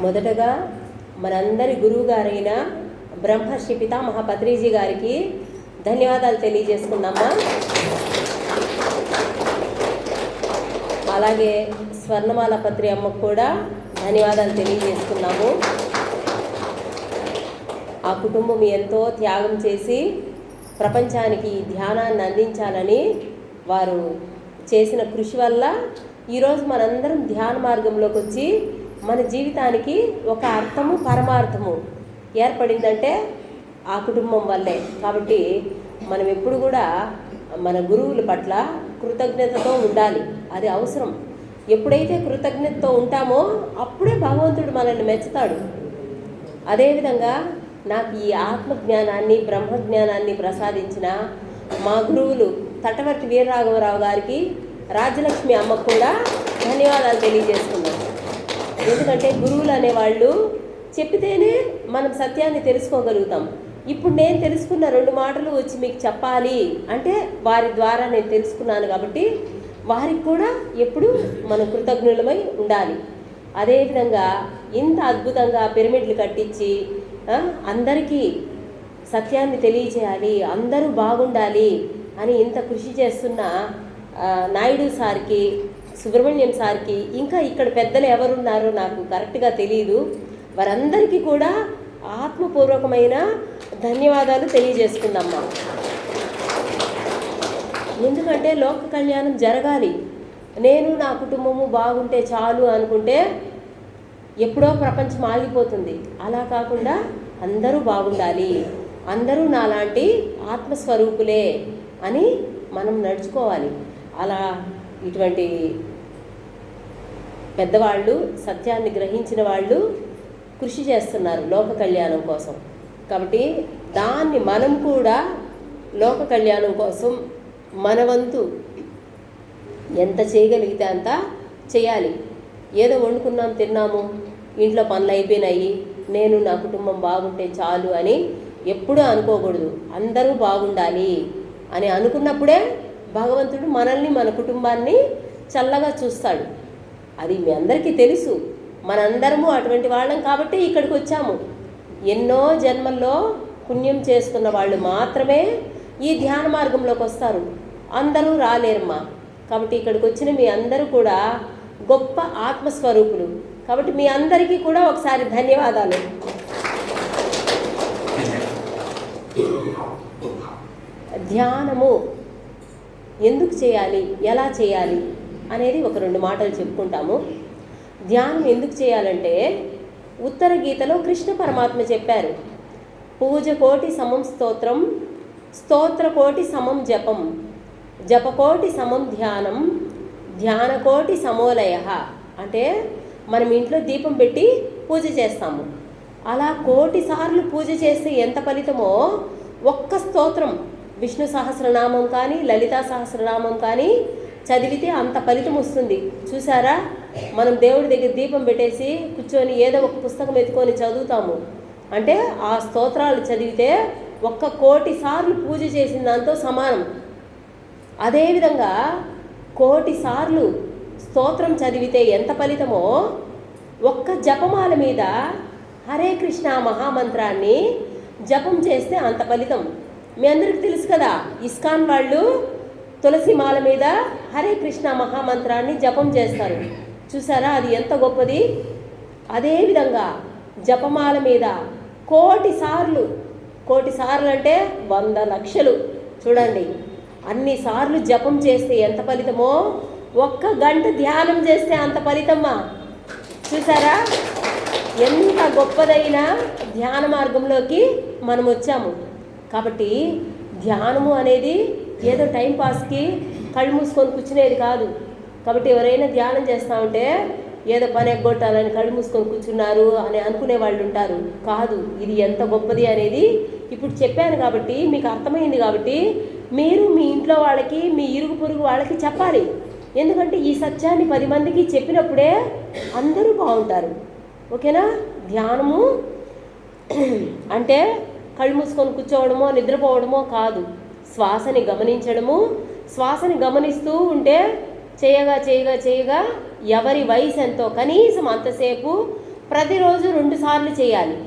మొదటగా మనందరి గురువు గారైన బ్రహ్మర్షి పితామహ పత్రిజీ గారికి ధన్యవాదాలు తెలియజేసుకున్నామా. అలాగే స్వర్ణమాల పత్రి అమ్మకు కూడా ధన్యవాదాలు తెలియజేసుకున్నాము. ఆ కుటుంబం ఎంతో త్యాగం చేసి ప్రపంచానికి ధ్యానాన్ని అందించాలని వారు చేసిన కృషి వల్ల ఈరోజు మనందరం ధ్యాన మార్గంలోకి వచ్చి మన జీవితానికి ఒక అర్థము పరమార్థము ఏర్పడిందంటే ఆ కుటుంబం వల్లే. కాబట్టి మనం ఎప్పుడు కూడా మన గురువుల పట్ల కృతజ్ఞతతో ఉండాలి, అది అవసరం. ఎప్పుడైతే కృతజ్ఞతతో ఉంటామో అప్పుడే భగవంతుడు మనల్ని మెచ్చుతాడు. అదేవిధంగా నాకు ఈ ఆత్మజ్ఞానాన్ని బ్రహ్మజ్ఞానాన్ని ప్రసాదించిన మా గురువులు తటవర్తి వీరరాఘవరావు గారికి, రాజ్యలక్ష్మి అమ్మకు కూడా ధన్యవాదాలు తెలియజేస్తున్నాను. ఎందుకంటే గురువులు అనేవాళ్ళు చెప్పితేనే మనం సత్యాన్ని తెలుసుకోగలుగుతాం. ఇప్పుడు నేను తెలుసుకున్న 2 మాటలు వచ్చి మీకు చెప్పాలి అంటే వారి ద్వారా నేను తెలుసుకున్నాను. కాబట్టి వారికి కూడా ఎప్పుడు మనం కృతజ్ఞులమై ఉండాలి. అదేవిధంగా ఇంత అద్భుతంగా పిరమిడ్లు కట్టించి అందరికీ సత్యాన్ని తెలియచేయాలి, అందరూ బాగుండాలి అని ఇంత కృషి చేస్తున్న నాయుడు సార్కి, సుబ్రహ్మణ్యం సార్కి, ఇంకా ఇక్కడ పెద్దలు ఎవరున్నారో నాకు కరెక్ట్గా తెలియదు, వారందరికీ కూడా ఆత్మపూర్వకమైన ధన్యవాదాలు తెలియజేసుకుందామ్మా. ఎందుకంటే లోక కళ్యాణం జరగాలి. నేను నా కుటుంబము బాగుంటే చాలు అనుకుంటే ఎప్పుడో ప్రపంచం ఆగిపోతుంది. అలా కాకుండా అందరూ బాగుండాలి, అందరూ నాలాంటి ఆత్మస్వరూపులే అని మనం నడుచుకోవాలి. అలా ఇటువంటి పెద్దవాళ్ళు, సత్యాన్ని గ్రహించిన వాళ్ళు కృషి చేస్తున్నారు లోక కళ్యాణం కోసం. కాబట్టి దాన్ని మనం కూడా లోక కళ్యాణం కోసం మన వంతు ఎంత చేయగలిగితే అంత చేయాలి. ఏదో వండుకున్నాం, తిన్నాము, ఇంట్లో పనులు అయిపోయినాయి, నేను నా కుటుంబం బాగుంటే చాలు అని ఎప్పుడూ అనుకోకూడదు. అందరూ బాగుండాలి అని అనుకున్నప్పుడే భగవంతుడు మనల్ని, మన కుటుంబాన్ని చల్లగా చూస్తాడు. అది మీ అందరికీ తెలుసు. మనందరము అటువంటి వాళ్ళం కాబట్టి ఇక్కడికి వచ్చాము. ఎన్నో జన్మల్లో పుణ్యం చేసుకున్న వాళ్ళు మాత్రమే ఈ ధ్యాన మార్గంలోకి వస్తారు. అందరూ రాలేరమ్మా. కాబట్టి ఇక్కడికి వచ్చిన మీ అందరూ కూడా గొప్ప ఆత్మస్వరూపులు. కాబట్టి మీ అందరికీ కూడా ఒకసారి ధన్యవాదాలు. ధ్యానము ఎందుకు చేయాలి, ఎలా చేయాలి అనేది ఒక 2 మాటలు చెప్పుకుంటాము. ధ్యానం ఎందుకు చేయాలంటే ఉత్తర గీతలో కృష్ణ పరమాత్మ చెప్పారు, పూజ కోటి సమం స్తోత్రం, స్తోత్ర కోటి సమం జపం, జపకోటి సమం ధ్యానం, ధ్యాన కోటి సమోలయ. అంటే మనం ఇంట్లో దీపం పెట్టి పూజ చేస్తాము. అలా 1,000,000 సార్లు పూజ చేస్తే ఎంత ఫలితమో ఒక్క స్తోత్రం, విష్ణు సహస్రనామం కానీ లలితా సహస్రనామం కానీ చదివితే అంత ఫలితం వస్తుంది. చూసారా, మనం దేవుడి దగ్గర దీపం పెట్టేసి కూర్చొని ఏదో ఒక పుస్తకం ఎత్తుకొని చదువుతాము అంటే ఆ స్తోత్రాలు చదివితే 1,000,000 సార్లు పూజ చేసిన దాంతో సమానం. అదేవిధంగా 1,000,000 సార్లు స్తోత్రం చదివితే ఎంత ఫలితమో ఒక్క జపమాల మీద హరే కృష్ణ మహామంత్రాన్ని జపం చేస్తే అంత ఫలితం. మీ అందరికీ తెలుసు కదా, ఇస్కాన్ వాళ్ళు తులసి మాల మీద హరే కృష్ణ మహామంత్రాన్ని జపం చేస్తారు. చూసారా, అది ఎంత గొప్పది. అదేవిధంగా జపమాల మీద 1,000,000 సార్లు, 1,000,000 సార్లు అంటే 100 లక్షలు. చూడండి, అన్ని సార్లు జపం చేస్తే ఎంత ఫలితమో 1 గంట ధ్యానం చేస్తే అంత ఫలితమ్మా. చూసారా, ఎంత గొప్పదైన ధ్యాన మార్గంలోకి మనం వచ్చాము. కాబట్టి ధ్యానము అనేది ఏదో టైంపాస్కి కళ్ళు మూసుకొని కూర్చునేది కాదు. కాబట్టి ఎవరైనా ధ్యానం చేస్తూ ఉంటే ఏదో పని ఎగ్గొట్టాలని కళ్ళు మూసుకొని కూర్చున్నారు అని అనుకునే వాళ్ళు ఉంటారు. కాదు, ఇది ఎంత గొప్పది అనేది ఇప్పుడు చెప్పాను కాబట్టి మీకు అర్థమైంది. కాబట్టి మీరు మీ ఇంట్లో వాళ్ళకి, మీ ఇరుగు పొరుగు వాళ్ళకి చెప్పాలి. ఎందుకంటే ఈ సత్యాన్ని 10 మందికి చెప్పినప్పుడే అందరూ బాగుంటారు. ఓకేనా? ధ్యానము అంటే కళ్ళు మూసుకొని కూర్చోవడమో నిద్రపోవడమో కాదు, శ్వాసని గమనించడము. శ్వాసని గమనిస్తూ ఉంటే చేయగా చేయగా చేయగా ఎవరి వయసు ఎంతో కనీసం అంతసేపు ప్రతిరోజు 2 సార్లు చేయాలి.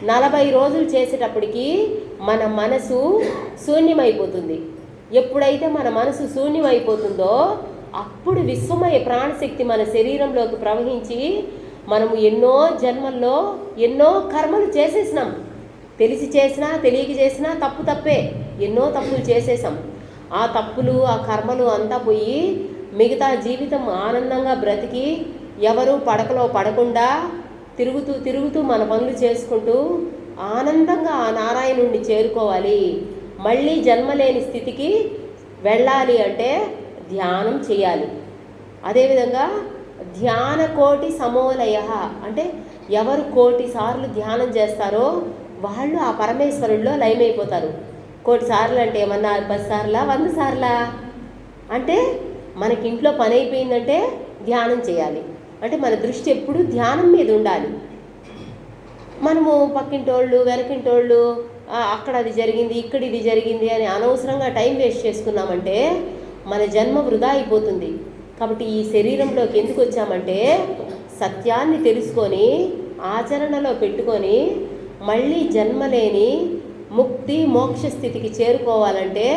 40 రోజులు చేసేటప్పటికి మన మనసు శూన్యమైపోతుంది. ఎప్పుడైతే మన మనసు శూన్యమైపోతుందో అప్పుడు విశ్వమయ ప్రాణశక్తి మన శరీరంలోకి ప్రవహించి మనము ఎన్నో జన్మల్లో ఎన్నో కర్మలు చేసేసినాం. తెలిసి చేసినా తెలియక చేసినా తప్పే, ఎన్నో తప్పులు చేసేసాం. ఆ తప్పులు ఆ కర్మలు అంతా పోయి మిగతా జీవితం ఆనందంగా బ్రతికి ఎవరు పడకలో పడకుండా తిరుగుతూ మన పనులు చేసుకుంటూ ఆనందంగా ఆ నారాయణుడిని చేరుకోవాలి. మళ్ళీ జన్మలేని స్థితికి వెళ్ళాలి అంటే ధ్యానం చేయాలి. అదేవిధంగా ధ్యాన కోటి సమోలయ అంటే ఎవరు 1,000,000 సార్లు ధ్యానం చేస్తారో వాళ్ళు ఆ పరమేశ్వరుల్లో లయమైపోతారు. 1,000,000 సార్లు అంటే ఏమన్నా 10 సార్లా 100 సార్లా? అంటే మనకి ఇంట్లో పని అయిపోయిందంటే ధ్యానం చేయాలి. అంటే మన దృష్టి ఎప్పుడు ధ్యానం మీద ఉండాలి. మనము పక్కింటోళ్ళు వెనకింటోళ్ళు అక్కడ అది జరిగింది ఇక్కడ ఇది జరిగింది అని అనవసరంగా టైం వేస్ట్ చేసుకున్నామంటే మన జన్మ వృధా అయిపోతుంది. కాబట్టి ఈ శరీరంలోకి ఎందుకు వచ్చామంటే సత్యాన్ని తెలుసుకొని ఆచరణలో పెట్టుకొని మళ్ళీ జన్మలేని ముక్తి మోక్ష స్థితికి చేరుకోవాలంటే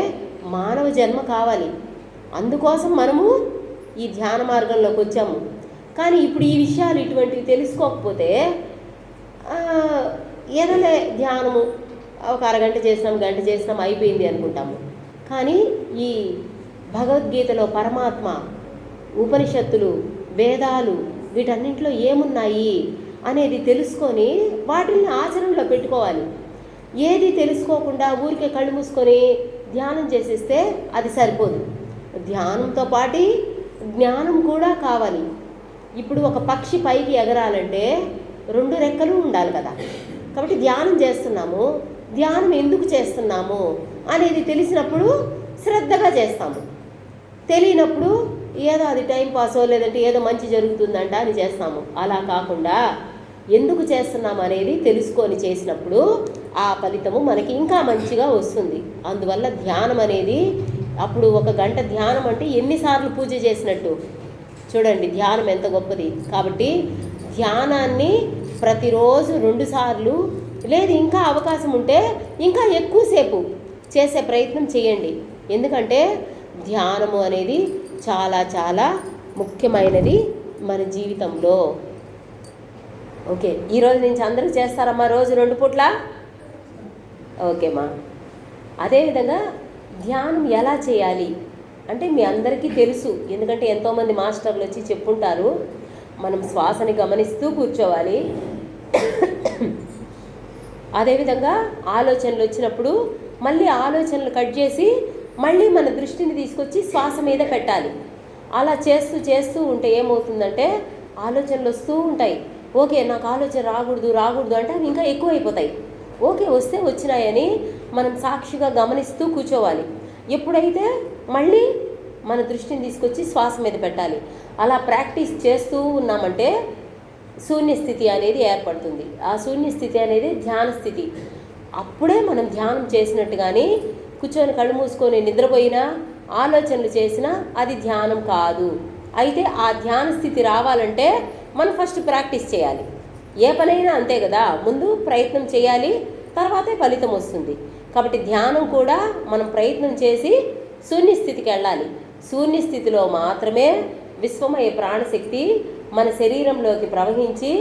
మానవ జన్మ కావాలి. అందుకోసం మనము ఈ ధ్యాన మార్గంలోకి వచ్చాము. కానీ ఇప్పుడు ఈ విషయాలు ఇటువంటివి తెలుసుకోకపోతే ఏదైనా ధ్యానము ఒక అరగంట చేసినాం గంట చేసినాం అయిపోయింది అనుకుంటాము. కానీ ఈ భగవద్గీతలో పరమాత్మ ఉపనిషత్తులు వేదాలు వీటన్నింటిలో ఏమున్నాయి అనేది తెలుసుకొని వాటిని ఆచరణలో పెట్టుకోవాలి. ఏది తెలుసుకోకుండా ఊరికే కళ్ళు మూసుకొని ధ్యానం చేసేస్తే అది సరిపోదు. ధ్యానంతో పాటు జ్ఞానం కూడా కావాలి. ఇప్పుడు ఒక పక్షి పైకి ఎగరాలంటే 2 రెక్కలు ఉండాలి కదా. కాబట్టి ధ్యానం చేస్తున్నాము, ధ్యానం ఎందుకు చేస్తున్నాము అనేది తెలిసినప్పుడు శ్రద్ధగా చేస్తాము. తెలియనప్పుడు ఏదో అది టైం పాసో లేదంటే ఏదో మంచి జరుగుతుందంట అని చేస్తాము. అలా కాకుండా ఎందుకు చేస్తున్నాము అనేది తెలుసుకొని చేసినప్పుడు ఆ ఫలితము మనకి ఇంకా మంచిగా వస్తుంది. అందువల్ల ధ్యానం అనేది అప్పుడు 1 గంట ధ్యానం అంటే ఎన్నిసార్లు పూజ చేసినట్టు చూడండి, ధ్యానం ఎంత గొప్పది. కాబట్టి ధ్యానాన్ని ప్రతిరోజు 2 సార్లు లేదు ఇంకా అవకాశం ఉంటే ఇంకా ఎక్కువసేపు చేసే ప్రయత్నం చేయండి. ఎందుకంటే ధ్యానము అనేది చాలా చాలా ముఖ్యమైనది మన జీవితంలో. ఓకే, ఈరోజు నుంచి అందరూ చేస్తారమ్మా రోజు 2 పూట్ల? ఓకేమ్మా. అదేవిధంగా ధ్యానం ఎలా చేయాలి అంటే మీ అందరికీ తెలుసు, ఎందుకంటే ఎంతోమంది మాస్టర్లు వచ్చి చెప్పుంటారు. మనం శ్వాసని గమనిస్తూ కూర్చోవాలి. అదేవిధంగా ఆలోచనలు వచ్చినప్పుడు మళ్ళీ ఆలోచనలు కట్ చేసి మళ్ళీ మన దృష్టిని తీసుకొచ్చి శ్వాస మీద పెట్టాలి. అలా చేస్తూ ఉంటే ఏమవుతుందంటే ఆలోచనలు వస్తూ ఉంటాయి. ఓకే, నాకు ఆలోచన రాకూడదు అంటే అవి ఇంకా ఎక్కువ అయిపోతాయి. ఓకే, వస్తే వచ్చినాయని మనం సాక్షిగా గమనిస్తూ కూర్చోవాలి. ఎప్పుడైతే మళ్ళీ మన దృష్టిని తీసుకొచ్చి శ్వాస మీద పెట్టాలి. అలా ప్రాక్టీస్ చేస్తూ ఉన్నామంటే శూన్యస్థితి అనేది ఏర్పడుతుంది. ఆ శూన్యస్థితి అనేది ధ్యాన స్థితి. అప్పుడే మనం ధ్యానం చేసినట్టు. కానీ కూర్చొని కళ్ళు మూసుకొని నిద్రపోయినా ఆలోచనలు చేసినా అది ధ్యానం కాదు. అయితే ఆ ధ్యాన స్థితి రావాలంటే మనం ఫస్ట్ ప్రాక్టీస్ చేయాలి. ఏ పనైనా అంతే కదా, ముందు ప్రయత్నం చేయాలి, తర్వాతే ఫలితం వస్తుంది. కాబట్టి ధ్యానం కూడా మనం ప్రయత్నం చేసి శూన్యస్థితికి వెళ్ళాలి. శూన్యస్థితిలో మాత్రమే విశ్వమయ ప్రాణశక్తి మన శరీరంలోకి ప్రవహించి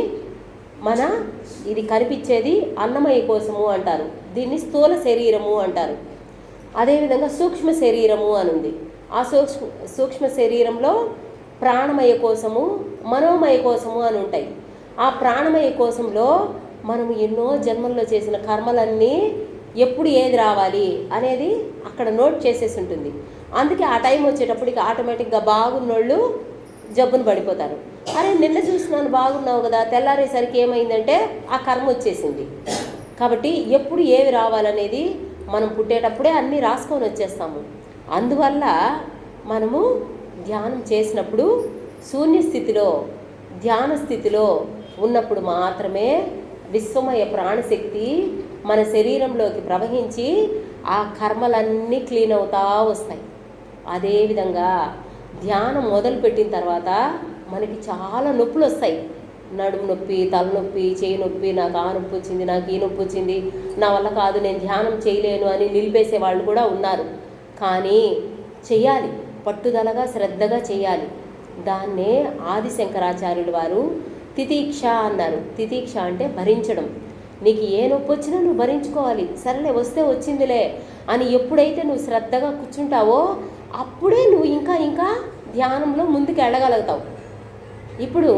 ఇది కనిపించేది అన్నమయ కోశము అంటారు, దీన్ని స్థూల శరీరము అంటారు. అదేవిధంగా సూక్ష్మ శరీరము అని ఉంది. ఆ సూక్ష్మ శరీరంలో ప్రాణమయ కోశము మనోమయ కోశము అని ఉంటాయి. ఆ ప్రాణమయ కోశంలో మనము ఎన్నో జన్మల్లో చేసిన కర్మలన్నీ ఎప్పుడు ఏది రావాలి అనేది అక్కడ నోట్ చేసేసి ఉంటుంది. అందుకే ఆ టైం వచ్చేటప్పటికి ఆటోమేటిక్గా బాగున్నోళ్ళు జబ్బును పడిపోతారు. అరే నిన్న చూసినాను బాగున్నావు కదా, తెల్లారేసరికి ఏమైందంటే ఆ కర్మ వచ్చేసింది. కాబట్టి ఎప్పుడు ఏవి రావాలనేది మనం పుట్టేటప్పుడే అన్నీ రాసుకొని వచ్చేస్తాము. అందువల్ల మనము ధ్యానం చేసినప్పుడు శూన్యస్థితిలో ధ్యాన స్థితిలో ఉన్నప్పుడు మాత్రమే విశ్వమయ ప్రాణశక్తి మన శరీరంలోకి ప్రవహించి ఆ కర్మలన్నీ క్లీన్ అవుతా వస్తాయి. అదేవిధంగా ధ్యానం మొదలుపెట్టిన తర్వాత మనకి చాలా నొప్పులు వస్తాయి. నడుము నొప్పి, తలనొప్పి, చేయి నొప్పి, నాకు ఆ నొప్పి వచ్చింది, నాకు ఈ నొప్పి వచ్చింది, నా వల్ల కాదు, నేను ధ్యానం చేయలేను అని నిలిపేసే వాళ్ళు కూడా ఉన్నారు. కానీ చెయ్యాలి, పట్టుదలగా శ్రద్ధగా చేయాలి. దాన్నే ఆది శంకరాచార్యులు వారు తితీక్ష అన్నారు. తితీక్ష అంటే భరించడం. నీకు ఏ నొప్పి వచ్చినా నువ్వు భరించుకోవాలి, సరేలే వస్తే వచ్చిందిలే అని ఎప్పుడైతే నువ్వు శ్రద్ధగా కూర్చుంటావో అప్పుడే నువ్వు ఇంకా ఇంకా ధ్యానంలో ముందుకు వెళ్ళగలుగుతావు. ఇప్పుడు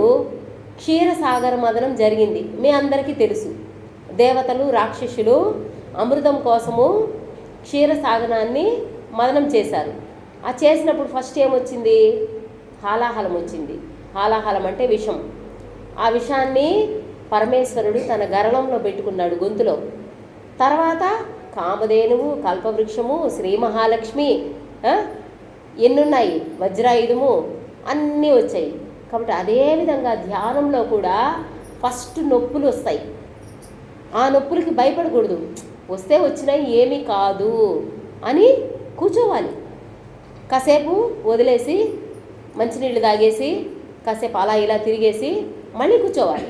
క్షీరసాగర మదనం జరిగింది, మీ అందరికీ తెలుసు. దేవతలు రాక్షసులు అమృతం కోసము క్షీరసాగరాన్ని మదనం చేశారు. ఆ చేసినప్పుడు ఫస్ట్ ఏమొచ్చింది? హాలాహలం వచ్చింది. హాలాహలం అంటే విషం. ఆ విషాన్ని పరమేశ్వరుడు తన గరళంలో పెట్టుకున్నాడు, గొంతులో. తర్వాత కామధేనువు, కల్పవృక్షము, శ్రీ మహాలక్ష్మి, ఎన్నున్నాయి, వజ్రాయుధము, అన్నీ వచ్చాయి. కాబట్టి అదేవిధంగా ధ్యానంలో కూడా ఫస్ట్ నొప్పులు వస్తాయి. ఆ నొప్పులకి భయపడకూడదు. వస్తే వచ్చినాయి, ఏమీ కాదు అని కూర్చోవాలి. కాసేపు వదిలేసి మంచినీళ్ళు తాగేసి కాసేపు అలా ఇలా తిరిగేసి మళ్ళీ కూర్చోవాలి.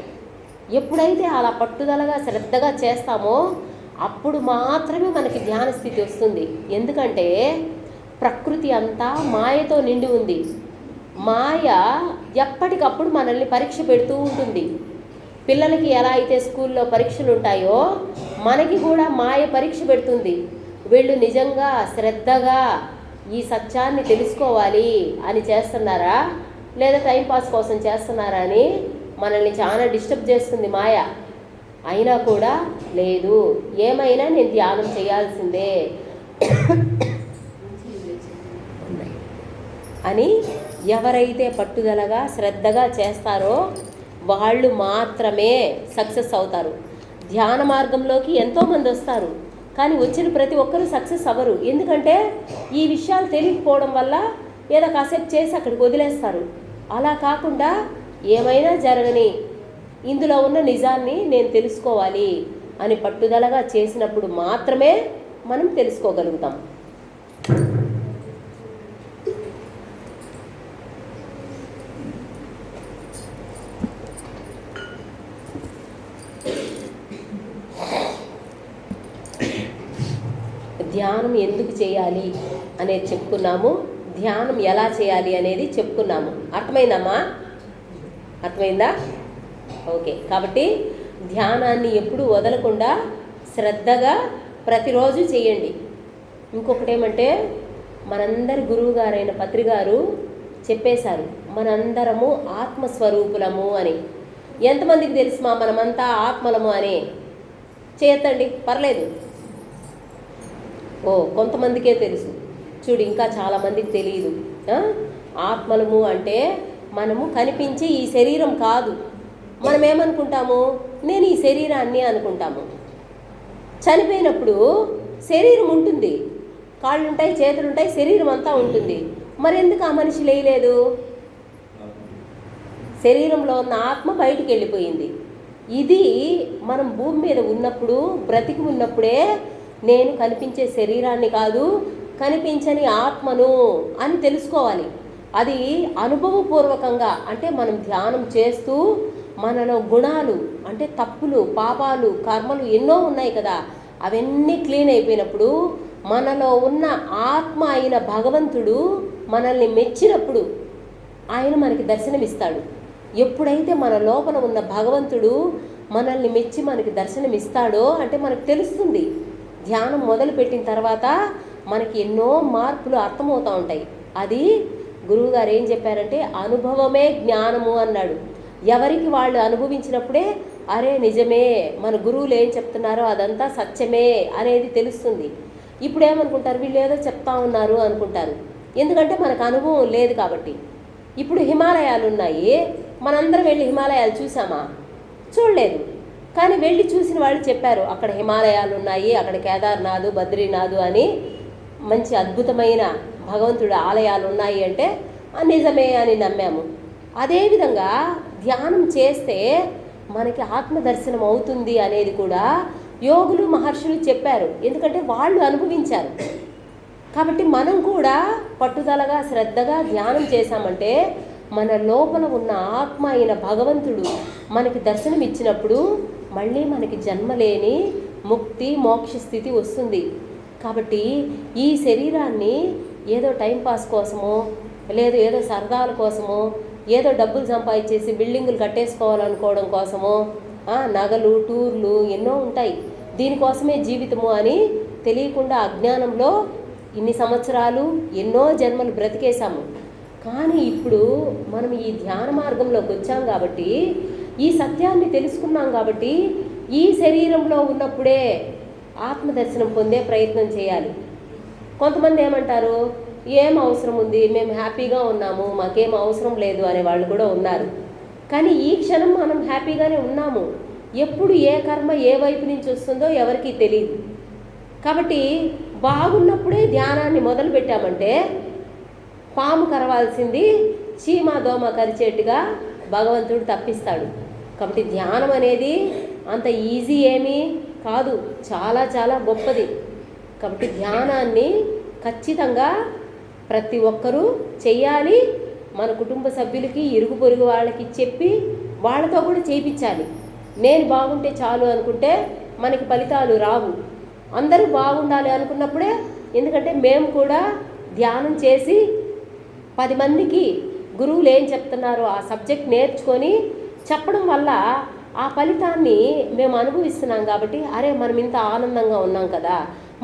ఎప్పుడైతే అలా పట్టుదలగా శ్రద్ధగా చేస్తామో అప్పుడు మాత్రమే మనకి ధ్యాన స్థితి వస్తుంది. ఎందుకంటే ప్రకృతి అంతా మాయతో నిండి ఉంది. మాయ ఎప్పటికప్పుడు మనల్ని పరీక్ష పెడుతూ ఉంటుంది. పిల్లలకి ఎలా అయితే స్కూల్లో పరీక్షలు ఉంటాయో మనకి కూడా మాయ పరీక్ష పెడుతుంది. వీళ్ళు నిజంగా శ్రద్ధగా ఈ సత్యాన్ని తెలుసుకోవాలి అని చేస్తున్నారా, లేదా టైంపాస్ కోసం చేస్తున్నారా అని మనల్ని చాలా డిస్టర్బ్ చేస్తుంది మాయ. అయినా కూడా లేదు, ఏమైనా నేను ధ్యానం చేయాల్సిందే అని ఎవరైతే పట్టుదలగా శ్రద్ధగా చేస్తారో వాళ్ళు మాత్రమే సక్సెస్ అవుతారు. ధ్యాన మార్గంలోకి ఎంతోమంది వస్తారు, కానీ వచ్చిన ప్రతి ఒక్కరూ సక్సెస్ అవ్వరు. ఎందుకంటే ఈ విషయాలు తెలియకపోవడం వల్ల ఏదో కాసేపు చేసి అక్కడికి వదిలేస్తారు. అలా కాకుండా ఏమైనా జరగని ఇందులో ఉన్న నిజాన్ని నేను తెలుసుకోవాలి అని పట్టుదలగా చేసినప్పుడు మాత్రమే మనం తెలుసుకోగలుగుతాం. ధ్యానం ఎందుకు చేయాలి అనేది చెప్పుకున్నాము, ధ్యానం ఎలా చేయాలి అనేది చెప్పుకున్నాము. అర్థమైందమ్మా? అర్థమైందా? ఓకే. కాబట్టి ధ్యానాన్ని ఎప్పుడూ వదలకుండా శ్రద్ధగా ప్రతిరోజు చేయండి. ఇంకొకటి ఏమంటే మనందరి గురువు గారైన పత్రి గారు చెప్పేశారు, మనందరము ఆత్మస్వరూపులము అని. ఎంతమందికి తెలుసుమా మనమంతా ఆత్మలము అని? చేయొద్దండి, పర్లేదు. కొంతమందికే తెలుసు, చూడు ఇంకా చాలామందికి తెలియదు. ఆత్మలము అంటే మనము కనిపించే ఈ శరీరం కాదు. మనం ఏమనుకుంటాము? నేను ఈ శరీరాన్ని అనుకుంటాము. చనిపోయినప్పుడు శరీరం ఉంటుంది, కాళ్ళుంటాయి, చేతులుంటాయి, శరీరం అంతా ఉంటుంది. మరెందుకు ఆ మనిషి లేయలేదు? శరీరంలో ఉన్న ఆత్మ బయటికి వెళ్ళిపోయింది. ఇది మనం భూమి మీద ఉన్నప్పుడు, బ్రతికి ఉన్నప్పుడే నేను కనిపించే శరీరాన్ని కాదు, కనిపించని ఆత్మను అని తెలుసుకోవాలి. అది అనుభవపూర్వకంగా, అంటే మనం ధ్యానం చేస్తూ మనలో గుణాలు అంటే తప్పులు, పాపాలు, కర్మలు ఎన్నో ఉన్నాయి కదా, అవన్నీ క్లీన్ అయిపోయినప్పుడు మనలో ఉన్న ఆత్మ అయిన భగవంతుడు మనల్ని మెచ్చినప్పుడు ఆయన మనకి దర్శనమిస్తాడు. ఎప్పుడైతే మన లోపల ఉన్న భగవంతుడు మనల్ని మెచ్చి మనకి దర్శనమిస్తాడో అంటే మనకు తెలుస్తుంది. ధ్యానం మొదలుపెట్టిన తర్వాత మనకి ఎన్నో మార్పులు అర్థమవుతూ ఉంటాయి. అది గురువుగారు ఏం చెప్పారంటే అనుభవమే జ్ఞానము అన్నాడు. ఎవరికి వాళ్ళు అనుభవించినప్పుడే అరే నిజమే, మన గురువులు ఏం చెప్తున్నారో అదంతా సత్యమే అనేది తెలుస్తుంది. ఇప్పుడు ఏమనుకుంటారు, వీళ్ళు ఏదో చెప్తా ఉన్నారు అనుకుంటారు, ఎందుకంటే మనకు అనుభవం లేదు కాబట్టి. ఇప్పుడు హిమాలయాలు ఉన్నాయి, మనందరం వెళ్ళి హిమాలయాలు చూసామా? చూడలేదు. కానీ వెళ్ళి చూసిన వాళ్ళు చెప్పారు అక్కడ హిమాలయాలు ఉన్నాయి, అక్కడ కేదార్నాథ్, బద్రీనాథ్ అని మంచి అద్భుతమైన భగవంతుడి ఆలయాలు ఉన్నాయి అంటే నిజమే అని నమ్మాము. అదేవిధంగా ధ్యానం చేస్తే మనకి ఆత్మదర్శనం అవుతుంది అనేది కూడా యోగులు మహర్షులు చెప్పారు, ఎందుకంటే వాళ్ళు అనుభవించారు. కాబట్టి మనం కూడా పట్టుదలగా శ్రద్ధగా ధ్యానం చేశామంటే మన లోపల ఉన్న ఆత్మ అయిన భగవంతుడు మనకి దర్శనమిచ్చినప్పుడు మళ్ళీ మనకి జన్మలేని ముక్తి మోక్ష స్థితి వస్తుంది. కాబట్టి ఈ శరీరాన్ని ఏదో టైంపాస్ కోసమో, లేదు ఏదో సరదాల కోసమో, ఏదో డబ్బులు సంపాదించేసి బిల్డింగులు కట్టేసుకోవాలనుకోవడం కోసమో, నగలు, టూర్లు ఎన్నో ఉంటాయి, దీనికోసమే జీవితము అని తెలియకుండా అజ్ఞానంలో ఇన్ని సంవత్సరాలు ఎన్నో జన్మలు బ్రతికేశాము. కానీ ఇప్పుడు మనం ఈ ధ్యాన మార్గంలోకి వచ్చాం కాబట్టి, ఈ సత్యాన్ని తెలుసుకున్నాం కాబట్టి, ఈ శరీరంలో ఉన్నప్పుడే ఆత్మదర్శనం పొందే ప్రయత్నం చేయాలి. కొంతమంది ఏమంటారు, ఏం అవసరం ఉంది, మేము హ్యాపీగా ఉన్నాము, మాకేం అవసరం లేదు అనే వాళ్ళు కూడా ఉన్నారు. కానీ ఈ క్షణం మనం హ్యాపీగానే ఉన్నాము. ఎప్పుడు ఏ కర్మ ఏ వైపు నుంచి వస్తుందో ఎవరికీ తెలియదు. కాబట్టి బాగున్నప్పుడే ధ్యానాన్ని మొదలు పెట్టామంటే పాము కరవాల్సింది చీమ దోమ కరిచేట్టుగా భగవంతుడు తప్పిస్తాడు. కాబట్టి ధ్యానం అనేది అంత ఈజీ ఏమీ కాదు, చాలా చాలా గొప్పది. కాబట్టి ధ్యానాన్ని ఖచ్చితంగా ప్రతి ఒక్కరూ చెయ్యాలి. మన కుటుంబ సభ్యులకి, ఇరుగు పొరుగు వాళ్ళకి చెప్పి వాళ్ళతో కూడా చేయించాలి. నేను బాగుంటే చాలు అనుకుంటే మనకి ఫలితాలు రావు. అందరూ బాగుండాలి అనుకున్నప్పుడే, ఎందుకంటే మేము కూడా ధ్యానం చేసి 10 మందికి గురువులు ఏం చెప్తున్నారో ఆ సబ్జెక్ట్ నేర్చుకొని చెప్పడం వల్ల ఆ ఫలితాన్ని మేము అనుభవిస్తున్నాం. కాబట్టి అరే మనం ఇంత ఆనందంగా ఉన్నాం కదా,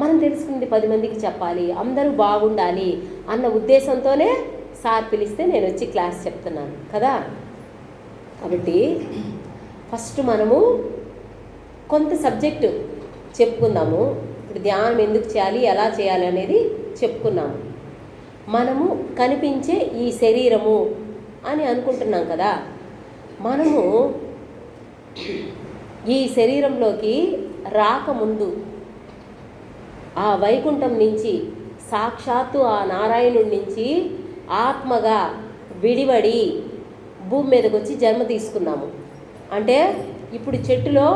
మనం తెలుసుకుంది 10 మందికి చెప్పాలి, అందరూ బాగుండాలి అన్న ఉద్దేశంతోనే సార్ పిలిస్తే నేను వచ్చి క్లాస్ చెప్తున్నాను కదా. కాబట్టి ఫస్ట్ మనము కొంత సబ్జెక్టు చెప్పుకుందాము. ఇప్పుడు ధ్యానం ఎందుకు చేయాలి, ఎలా చేయాలి అనేది చెప్పుకున్నాము. మనము కనిపించే ఈ శరీరము అని అనుకుంటున్నాం కదా, మనము ఈ శరీరంలోకి రాకముందు ఆ వైకుంఠం నుంచి సాక్షాత్తు ఆ నారాయణుడి నుంచి ఆత్మగా విడివడి భూమి మీదకి వచ్చి జన్మ తీసుకున్నాము. అంటే ఇప్పుడు చెట్టులో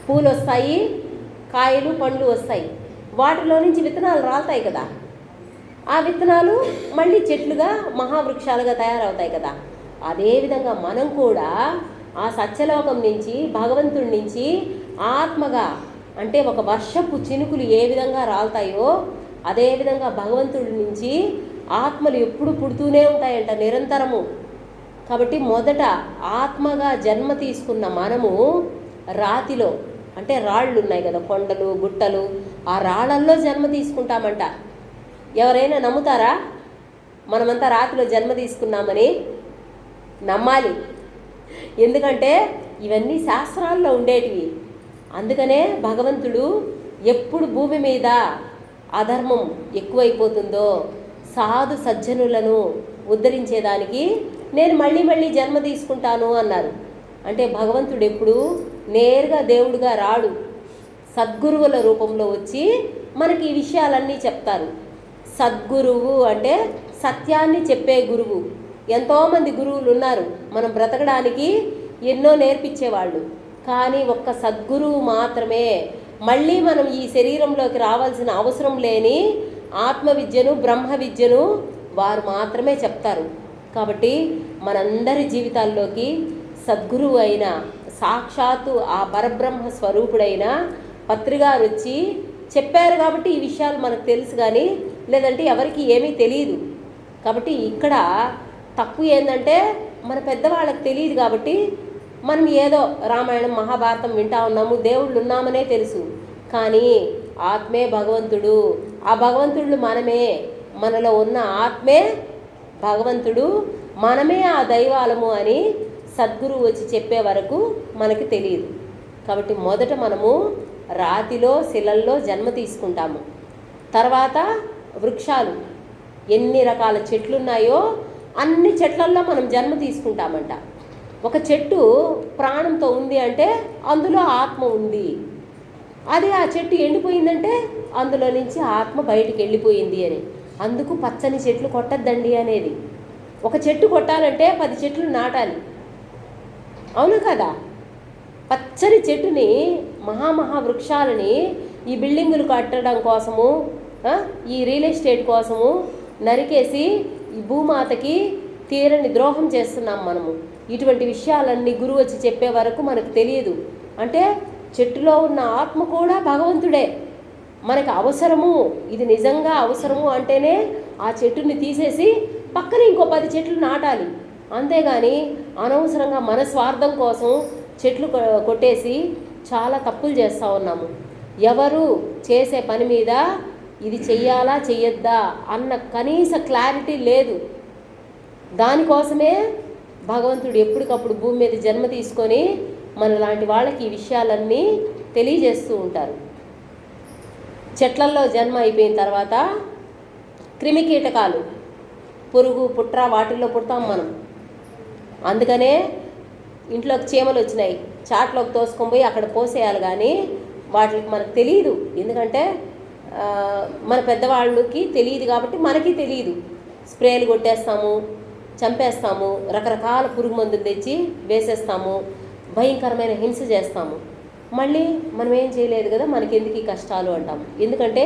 పూలు వస్తాయి, కాయలు పండ్లు వస్తాయి, వాటిలో నుంచి విత్తనాలు రాలుతాయి కదా, ఆ విత్తనాలు మళ్ళీ చెట్లుగా మహావృక్షాలుగా తయారవుతాయి కదా. అదేవిధంగా మనం కూడా ఆ సత్యలోకం నుంచి భగవంతుడి నుంచి ఆత్మగా, అంటే ఒక వర్షపు చినుకులు ఏ విధంగా రాలుతాయో అదేవిధంగా భగవంతుడి నుంచి ఆత్మలు ఎప్పుడు పుడుతూనే ఉంటాయంట నిరంతరము. కాబట్టి మొదట ఆత్మగా జన్మ తీసుకున్న మనము రాతిలో, అంటే రాళ్ళు ఉన్నాయి కదా, కొండలు గుట్టలు, ఆ రాళ్ళల్లో జన్మ తీసుకుంటామంట. ఎవరైనా నమ్ముతారా మనమంతా రాతిలో జన్మ తీసుకున్నామని? నమ్మాలి, ఎందుకంటే ఇవన్నీ శాస్త్రాల్లో ఉండేటివి. అందుకనే భగవంతుడు ఎప్పుడు భూమి మీద అధర్మం ఎక్కువైపోతుందో సాధు సజ్జనులను ఉద్ధరించేదానికి నేను మళ్ళీ మళ్ళీ జన్మ తీసుకుంటాను అన్నారు. అంటే భగవంతుడు ఎప్పుడు నేరుగా దేవుడుగా రాడు, సద్గురువుల రూపంలో వచ్చి మనకి ఈ విషయాలన్నీ చెప్తారు. సద్గురువు అంటే సత్యాన్ని చెప్పే గురువు. ఎంతోమంది గురువులు ఉన్నారు మనం బ్రతకడానికి ఎన్నో నేర్పించేవాళ్ళు, కానీ ఒక్క సద్గురువు మాత్రమే మళ్ళీ మనం ఈ శరీరంలోకి రావాల్సిన అవసరం లేని ఆత్మ విద్యను బ్రహ్మ విద్యను వారు మాత్రమే చెప్తారు. కాబట్టి మనందరి జీవితాల్లోకి సద్గురువు అయిన సాక్షాత్తు ఆ పరబ్రహ్మ స్వరూపుడైన పత్రిగారు వచ్చి చెప్పారు. కాబట్టి ఈ విషయాలు మనకు తెలుసు, కానీ లేదంటే ఎవరికి ఏమీ తెలియదు. కాబట్టి ఇక్కడ తప్పు ఏంటంటే మన పెద్దవాళ్ళకి తెలియదు. కాబట్టి మనం ఏదో రామాయణం మహాభారతం వింటా ఉన్నాము, దేవుళ్ళు ఉన్నామనే తెలుసు, కానీ ఆత్మే భగవంతుడు, ఆ భగవంతుడు మనమే, మనలో ఉన్న ఆత్మే భగవంతుడు, మనమే ఆ దైవాలము అని సద్గురువు వచ్చి చెప్పే వరకు మనకి తెలియదు. కాబట్టి మొదట మనము రాతిలో శిలల్లో జన్మ తీసుకుంటాము. తర్వాత వృక్షాలు, ఎన్ని రకాల చెట్లు ఉన్నాయో అన్ని చెట్లల్లో మనం జన్మ తీసుకుంటామంట. ఒక చెట్టు ప్రాణంతో ఉంది అంటే అందులో ఆత్మ ఉంది. అదే ఆ చెట్టు ఎండిపోయిందంటే అందులో నుంచి ఆత్మ బయటికి వెళ్ళిపోయింది అని. అందుకు పచ్చని చెట్లు కొట్టద్దండి అనేది. ఒక చెట్టు కొట్టాలంటే 10 చెట్లు నాటాలి, అవును కదా. పచ్చని చెట్టుని మహామహా వృక్షాలని ఈ బిల్డింగులు కట్టడం కోసము, ఈ రియల్ ఎస్టేట్ కోసము నరికేసి ఈ భూమాతకి తీరని ద్రోహం చేస్తున్నాం మనము. ఇటువంటి విషయాలన్నీ గురువు వచ్చి చెప్పే వరకు మనకు తెలియదు. అంటే చెట్టులో ఉన్న ఆత్మ కూడా భగవంతుడే, మనకు అవసరము, ఇది నిజంగా అవసరము అంటేనే ఆ చెట్టుని తీసేసి పక్కన ఇంకో 10 చెట్లు నాటాలి. అంతేగాని అనవసరంగా మన స్వార్థం కోసం చెట్లు కొట్టేసి చాలా తప్పులు చేస్తూ ఉన్నాము. ఎవరు చేసే పని మీద ఇది చెయ్యాలా చెయ్యొద్దా అన్న కనీస క్లారిటీ లేదు. దానికోసమే భగవంతుడు ఎప్పటికప్పుడు భూమి మీద జన్మ తీసుకొని మన లాంటి వాళ్ళకి ఈ విషయాలన్నీ తెలియజేస్తూ ఉంటారు. చెట్లల్లో జన్మ అయిపోయిన తర్వాత క్రిమికీటకాలు, పురుగు, పుట్ర వాటిల్లో పుడతాం మనం. అందుకనే ఇంట్లోకి చీమలు వచ్చినాయి, చాట్లోకి తోసుకొని పోయి అక్కడ పోసేయాలి. కానీ వాటికి మనకు తెలియదు, ఎందుకంటే మన పెద్దవాళ్ళకి తెలియదు కాబట్టి మనకి తెలియదు. స్ప్రేలు కొట్టేస్తాము, చంపేస్తాము, రకరకాల పురుగు మందులు తెచ్చి వేసేస్తాము, భయంకరమైన హింస చేస్తాము. మళ్ళీ మనం ఏం చేయలేదు కదా, మనకెందుకు ఈ కష్టాలు అంటాము. ఎందుకంటే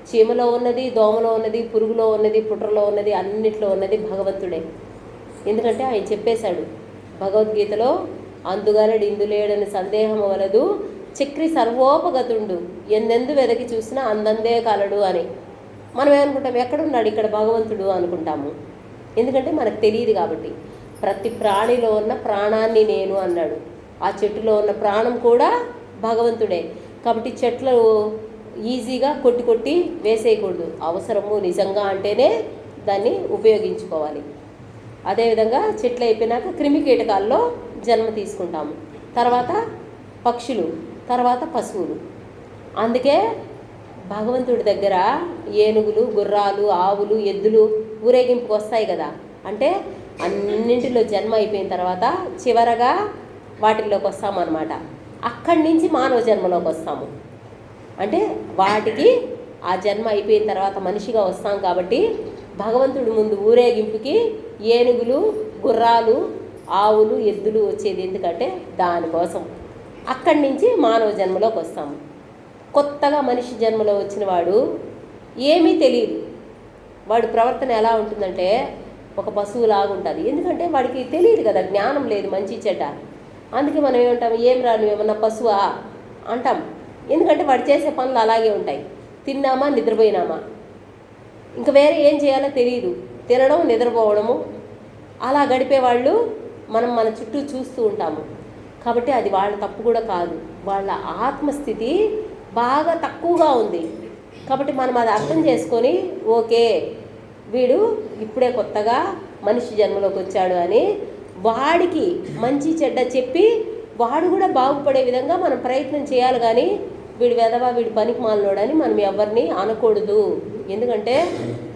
చీమలో ఉన్నది, దోమలో ఉన్నది, పురుగులో ఉన్నది, పుట్రలో ఉన్నది, అన్నిట్లో ఉన్నది భగవంతుడే. ఎందుకంటే ఆయన చెప్పేశాడు భగవద్గీతలో, అందుగలడు ఇందులేడని సందేహం వలదు, చక్రి సర్వోపగతుండు, ఎందెందు వెదకి చూసినా అందందే కలడు అని. మనం ఏమనుకుంటాం, ఎక్కడున్నాడు ఇక్కడ భగవంతుడు అనుకుంటాము. ఎందుకంటే మనకు తెలియదు కాబట్టి. ప్రతి ప్రాణిలో ఉన్న ప్రాణాన్ని నేను అన్నాడు. ఆ చెట్టులో ఉన్న ప్రాణం కూడా భగవంతుడే. కాబట్టి చెట్లు ఈజీగా కొట్టి కొట్టి వేసేయకూడదు. అవసరము నిజంగా అంటేనే దాన్ని ఉపయోగించుకోవాలి. అదేవిధంగా చెట్లు అయిపోయినాక క్రిమికీటకాల్లో జన్మ తీసుకుంటాము, తర్వాత పక్షులు, తర్వాత పశువులు. అందుకే భగవంతుడి దగ్గర ఏనుగులు, గుర్రాలు, ఆవులు, ఎద్దులు ఊరేగింపుకు వస్తాయి కదా. అంటే అన్నింటిలో జన్మ అయిపోయిన తర్వాత చివరగా వాటిల్లోకి వస్తామన్నమాట. అక్కడి నుంచి మానవ జన్మలోకి వస్తాము. అంటే వాటికి ఆ జన్మ అయిపోయిన తర్వాత మనిషిగా వస్తాం కాబట్టి భగవంతుడి ముందు ఊరేగింపుకి ఏనుగులు, గుర్రాలు, ఆవులు, ఎద్దులు వచ్చేది ఎందుకంటే దానికోసం. అక్కడి నుంచి మానవ జన్మలోకి వస్తాము. కొత్తగా మనిషి జన్మలో వచ్చిన వాడు ఏమీ తెలియదు. వాడి ప్రవర్తన ఎలా ఉంటుందంటే ఒక పశువులాగా ఉంటుంది. ఎందుకంటే వాడికి తెలియదు కదా, జ్ఞానం లేదు మంచి చెడ్డ. అందుకే మనం ఏమంటాం, ఏం రా నువ్వేమన్నా పశువా అంటాం. ఎందుకంటే వాడు చేసే పనులు అలాగే ఉంటాయి. తిన్నామా, నిద్రపోయినామా, ఇంకా వేరే ఏం చేయాలో తెలియదు. తినడం, నిద్రపోవడము, అలా గడిపేవాళ్ళు మనం మన చుట్టూ చూస్తూ ఉంటాము. కాబట్టి అది వాళ్ళ తప్పు కూడా కాదు, వాళ్ళ ఆత్మస్థితి బాగా తక్కువగా ఉంది. కాబట్టి మనం అది అర్థం చేసుకొని, ఓకే వీడు ఇప్పుడే కొత్తగా మనిషి జన్మలోకి వచ్చాడు అని వాడికి మంచి చెడ్డ చెప్పి వాడు కూడా బాగుపడే విధంగా మనం ప్రయత్నం చేయాలి. కానీ వీడు వెధవా, వీడు పనికి మాలినోడని మనం ఎవరిని అనకూడదు. ఎందుకంటే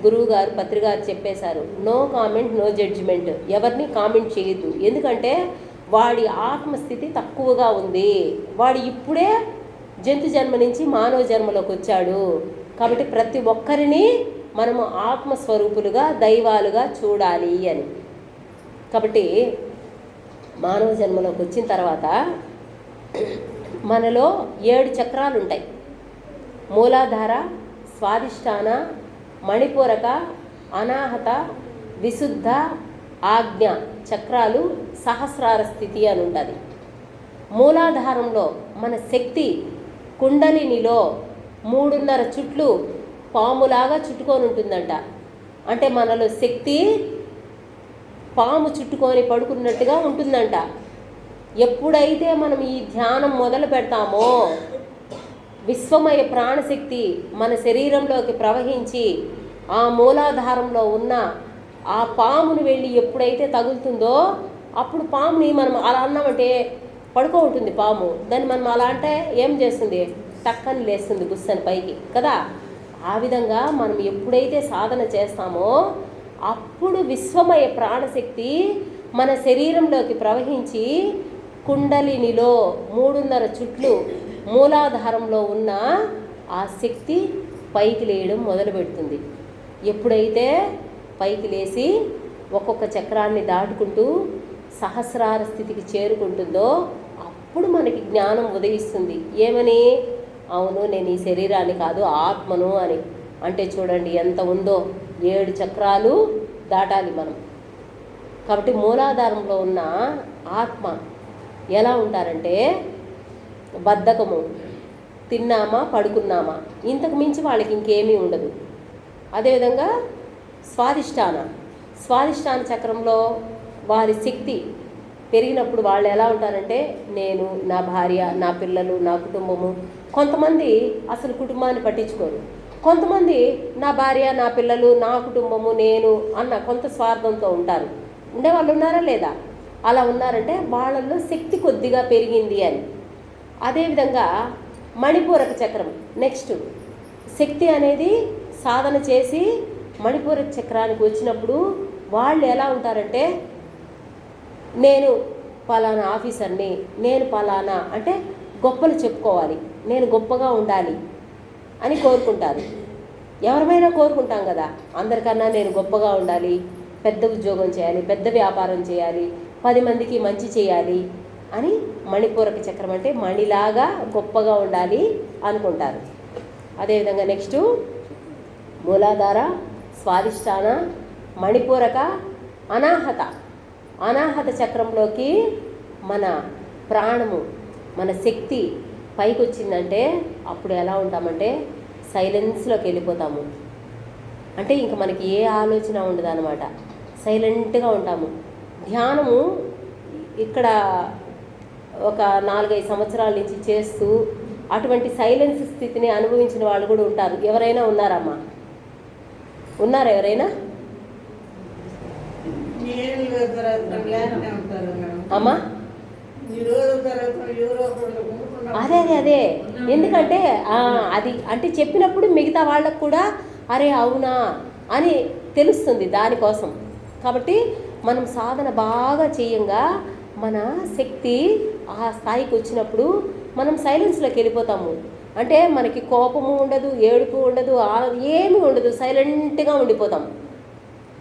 గురువు గారు, పత్రి గారు చెప్పేశారు, నో కామెంట్ నో జడ్జిమెంట్. ఎవరిని కామెంట్ చేయొద్దు. ఎందుకంటే వాడి ఆత్మస్థితి తక్కువగా ఉంది. వాడు ఇప్పుడే జంతు జన్మ నుంచి మానవ జన్మలోకి వచ్చాడు. కాబట్టి ప్రతి ఒక్కరిని మనము ఆత్మస్వరూపులుగా, దైవాలుగా చూడాలి అని. కాబట్టి మానవ జన్మలోకి వచ్చిన తర్వాత మనలో 7 చక్రాలు ఉంటాయి. మూలాధార, స్వాదిష్టాన, మణిపూరక, అనాహత, విశుద్ధ, ఆజ్ఞ చక్రాలు సహస్రార స్థితి అని ఉంటుంది. మూలాధారంలో మన శక్తి కుండలినిలో 3.5 చుట్లు పాములాగా చుట్టుకొని ఉంటుందంట. అంటే మనలో శక్తి పాము చుట్టుకొని పడుకున్నట్టుగా ఉంటుందంట. ఎప్పుడైతే మనం ఈ ధ్యానం మొదలు పెడతామో విశ్వమయ ప్రాణశక్తి మన శరీరంలోకి ప్రవహించి ఆ మూలాధారంలో ఉన్న ఆ పామును వెళ్ళి ఎప్పుడైతే తగులుతుందో అప్పుడు పాముని మనం అలా అన్నామంటే పడుకో ఉంటుంది పాము. దాన్ని మనం అలా అంటే ఏం చేస్తుంది, టక్కని లేస్తుంది గుస్సని పైకి కదా. ఆ విధంగా మనం ఎప్పుడైతే సాధన చేస్తామో అప్పుడు విశ్వమయ ప్రాణశక్తి మన శరీరంలోకి ప్రవహించి కుండలినిలో 3.5 చుట్లు మూలాధారంలో ఉన్న ఆ శక్తి పైకి లేయడం మొదలుపెడుతుంది. ఎప్పుడైతే పైకి లేచి ఒక్కొక్క చక్రాన్ని దాటుకుంటూ సహస్రార స్థితికి చేరుకుంటుందో అప్పుడు మనకి జ్ఞానం ఉదయిస్తుంది. ఏమని, అవును నేను ఈ శరీరాన్ని కాదు ఆత్మను అని. అంటే చూడండి ఎంత ఉందో, 7 చక్రాలు దాటాలి మనం. కాబట్టి మూలాధారంలో ఉన్న ఆత్మ ఎలా ఉంటారంటే బద్ధకము, తిన్నామా పడుకున్నామా, ఇంతకు మించి వాళ్ళకి ఇంకేమీ ఉండదు. అదేవిధంగా స్వాదిష్టాన చక్రంలో వారి శక్తి పెరిగినప్పుడు వాళ్ళు ఎలా ఉంటారంటే నేను, నా భార్య, నా పిల్లలు, నా కుటుంబము. కొంతమంది అసలు కుటుంబాన్ని పట్టించుకోరు, కొంతమంది నా భార్య, నా పిల్లలు, నా కుటుంబము, నేను అన్న కొంత స్వార్థంతో ఉంటారు. ఉండేవాళ్ళు ఉన్నారా లేదా? అలా ఉన్నారంటే వాళ్ళల్లో శక్తి కొద్దిగా పెరిగింది అని. అదేవిధంగా మణిపూరక చక్రం నెక్స్ట్. శక్తి అనేది సాధన చేసి మణిపూరక చక్రానికి వచ్చినప్పుడు వాళ్ళు ఎలా ఉంటారంటే నేను పలానా ఆఫీసర్ని, నేను పలానా అంటే గొప్పలు చెప్పుకోవాలి, నేను గొప్పగా ఉండాలి అని కోరుకుంటారు. ఎవరిమైనా కోరుకుంటాం కదా, అందరికన్నా నేను గొప్పగా ఉండాలి, పెద్ద ఉద్యోగం చేయాలి, పెద్ద వ్యాపారం చేయాలి, 10 మందికి మంచి చేయాలి అని. మణిపూరక చక్రం అంటే మణిలాగా గొప్పగా ఉండాలి అనుకుంటారు. అదేవిధంగా నెక్స్ట్ మూలాధార, స్వాదిష్టాన, మణిపూరక, అనాహత చక్రంలోకి మన ప్రాణము, మన శక్తి పైకి వచ్చిందంటే అప్పుడు ఎలా ఉంటామంటే సైలెన్స్లోకి వెళ్ళిపోతాము. అంటే ఇంక మనకి ఏ ఆలోచన ఉండదు అనమాట, సైలెంట్గా ఉంటాము. ధ్యానము ఇక్కడ ఒక 4-5 సంవత్సరాల నుంచి చేస్తూ అటువంటి సైలెన్స్ స్థితిని అనుభవించిన వాళ్ళు కూడా ఉంటారు. ఎవరైనా ఉన్నారమ్మా? ఉన్నారు ఎవరైనా? అమ్మా అదే ఎందుకంటే అది అంటే చెప్పినప్పుడు మిగతా వాళ్ళకు కూడా అరే అవునా అని తెలుస్తుంది దానికోసం. కాబట్టి మనం సాధన బాగా చేయంగా మన శక్తి ఆ స్థాయికి వచ్చినప్పుడు మనం సైలెన్స్లోకి వెళ్ళిపోతాము. అంటే మనకి కోపము ఉండదు, ఏడుపు ఉండదు, ఏమీ ఉండదు, సైలెంట్గా ఉండిపోతాం.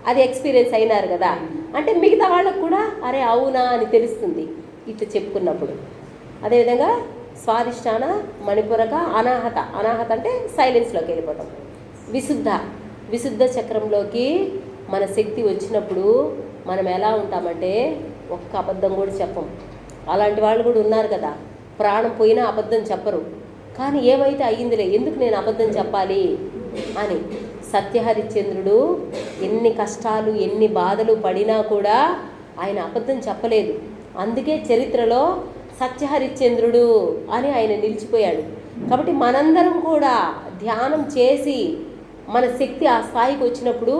అది ఎక్స్పీరియన్స్ అయినారు కదా, అంటే మిగతా వాళ్ళకు కూడా అరే అవునా అని తెలుస్తుంది ఇట్లా చెప్పుకున్నప్పుడు. అదేవిధంగా స్వాదిష్టాన, మణిపూరక, అనాహత అంటే సైలెన్స్లోకి వెళ్ళిపోతాం. విశుద్ధ చక్రంలోకి మన శక్తి వచ్చినప్పుడు మనం ఎలా ఉంటామంటే ఒక్క అబద్ధం కూడా చెప్పం. అలాంటి వాళ్ళు కూడా ఉన్నారు కదా, ప్రాణం పోయినా అబద్ధం చెప్పరు. కానీ ఏమైతే అయ్యిందిలే, ఎందుకు నేను అబద్ధం చెప్పాలి అని. సత్యహరిశ్చంద్రుడు ఎన్ని కష్టాలు ఎన్ని బాధలు పడినా కూడా ఆయన అబద్ధం చెప్పలేదు. అందుకే చరిత్రలో సత్యహరిశ్చంద్రుడు అని ఆయన నిలిచిపోయాడు. కాబట్టి మనందరం కూడా ధ్యానం చేసి మన శక్తి ఆ స్థాయికి వచ్చినప్పుడు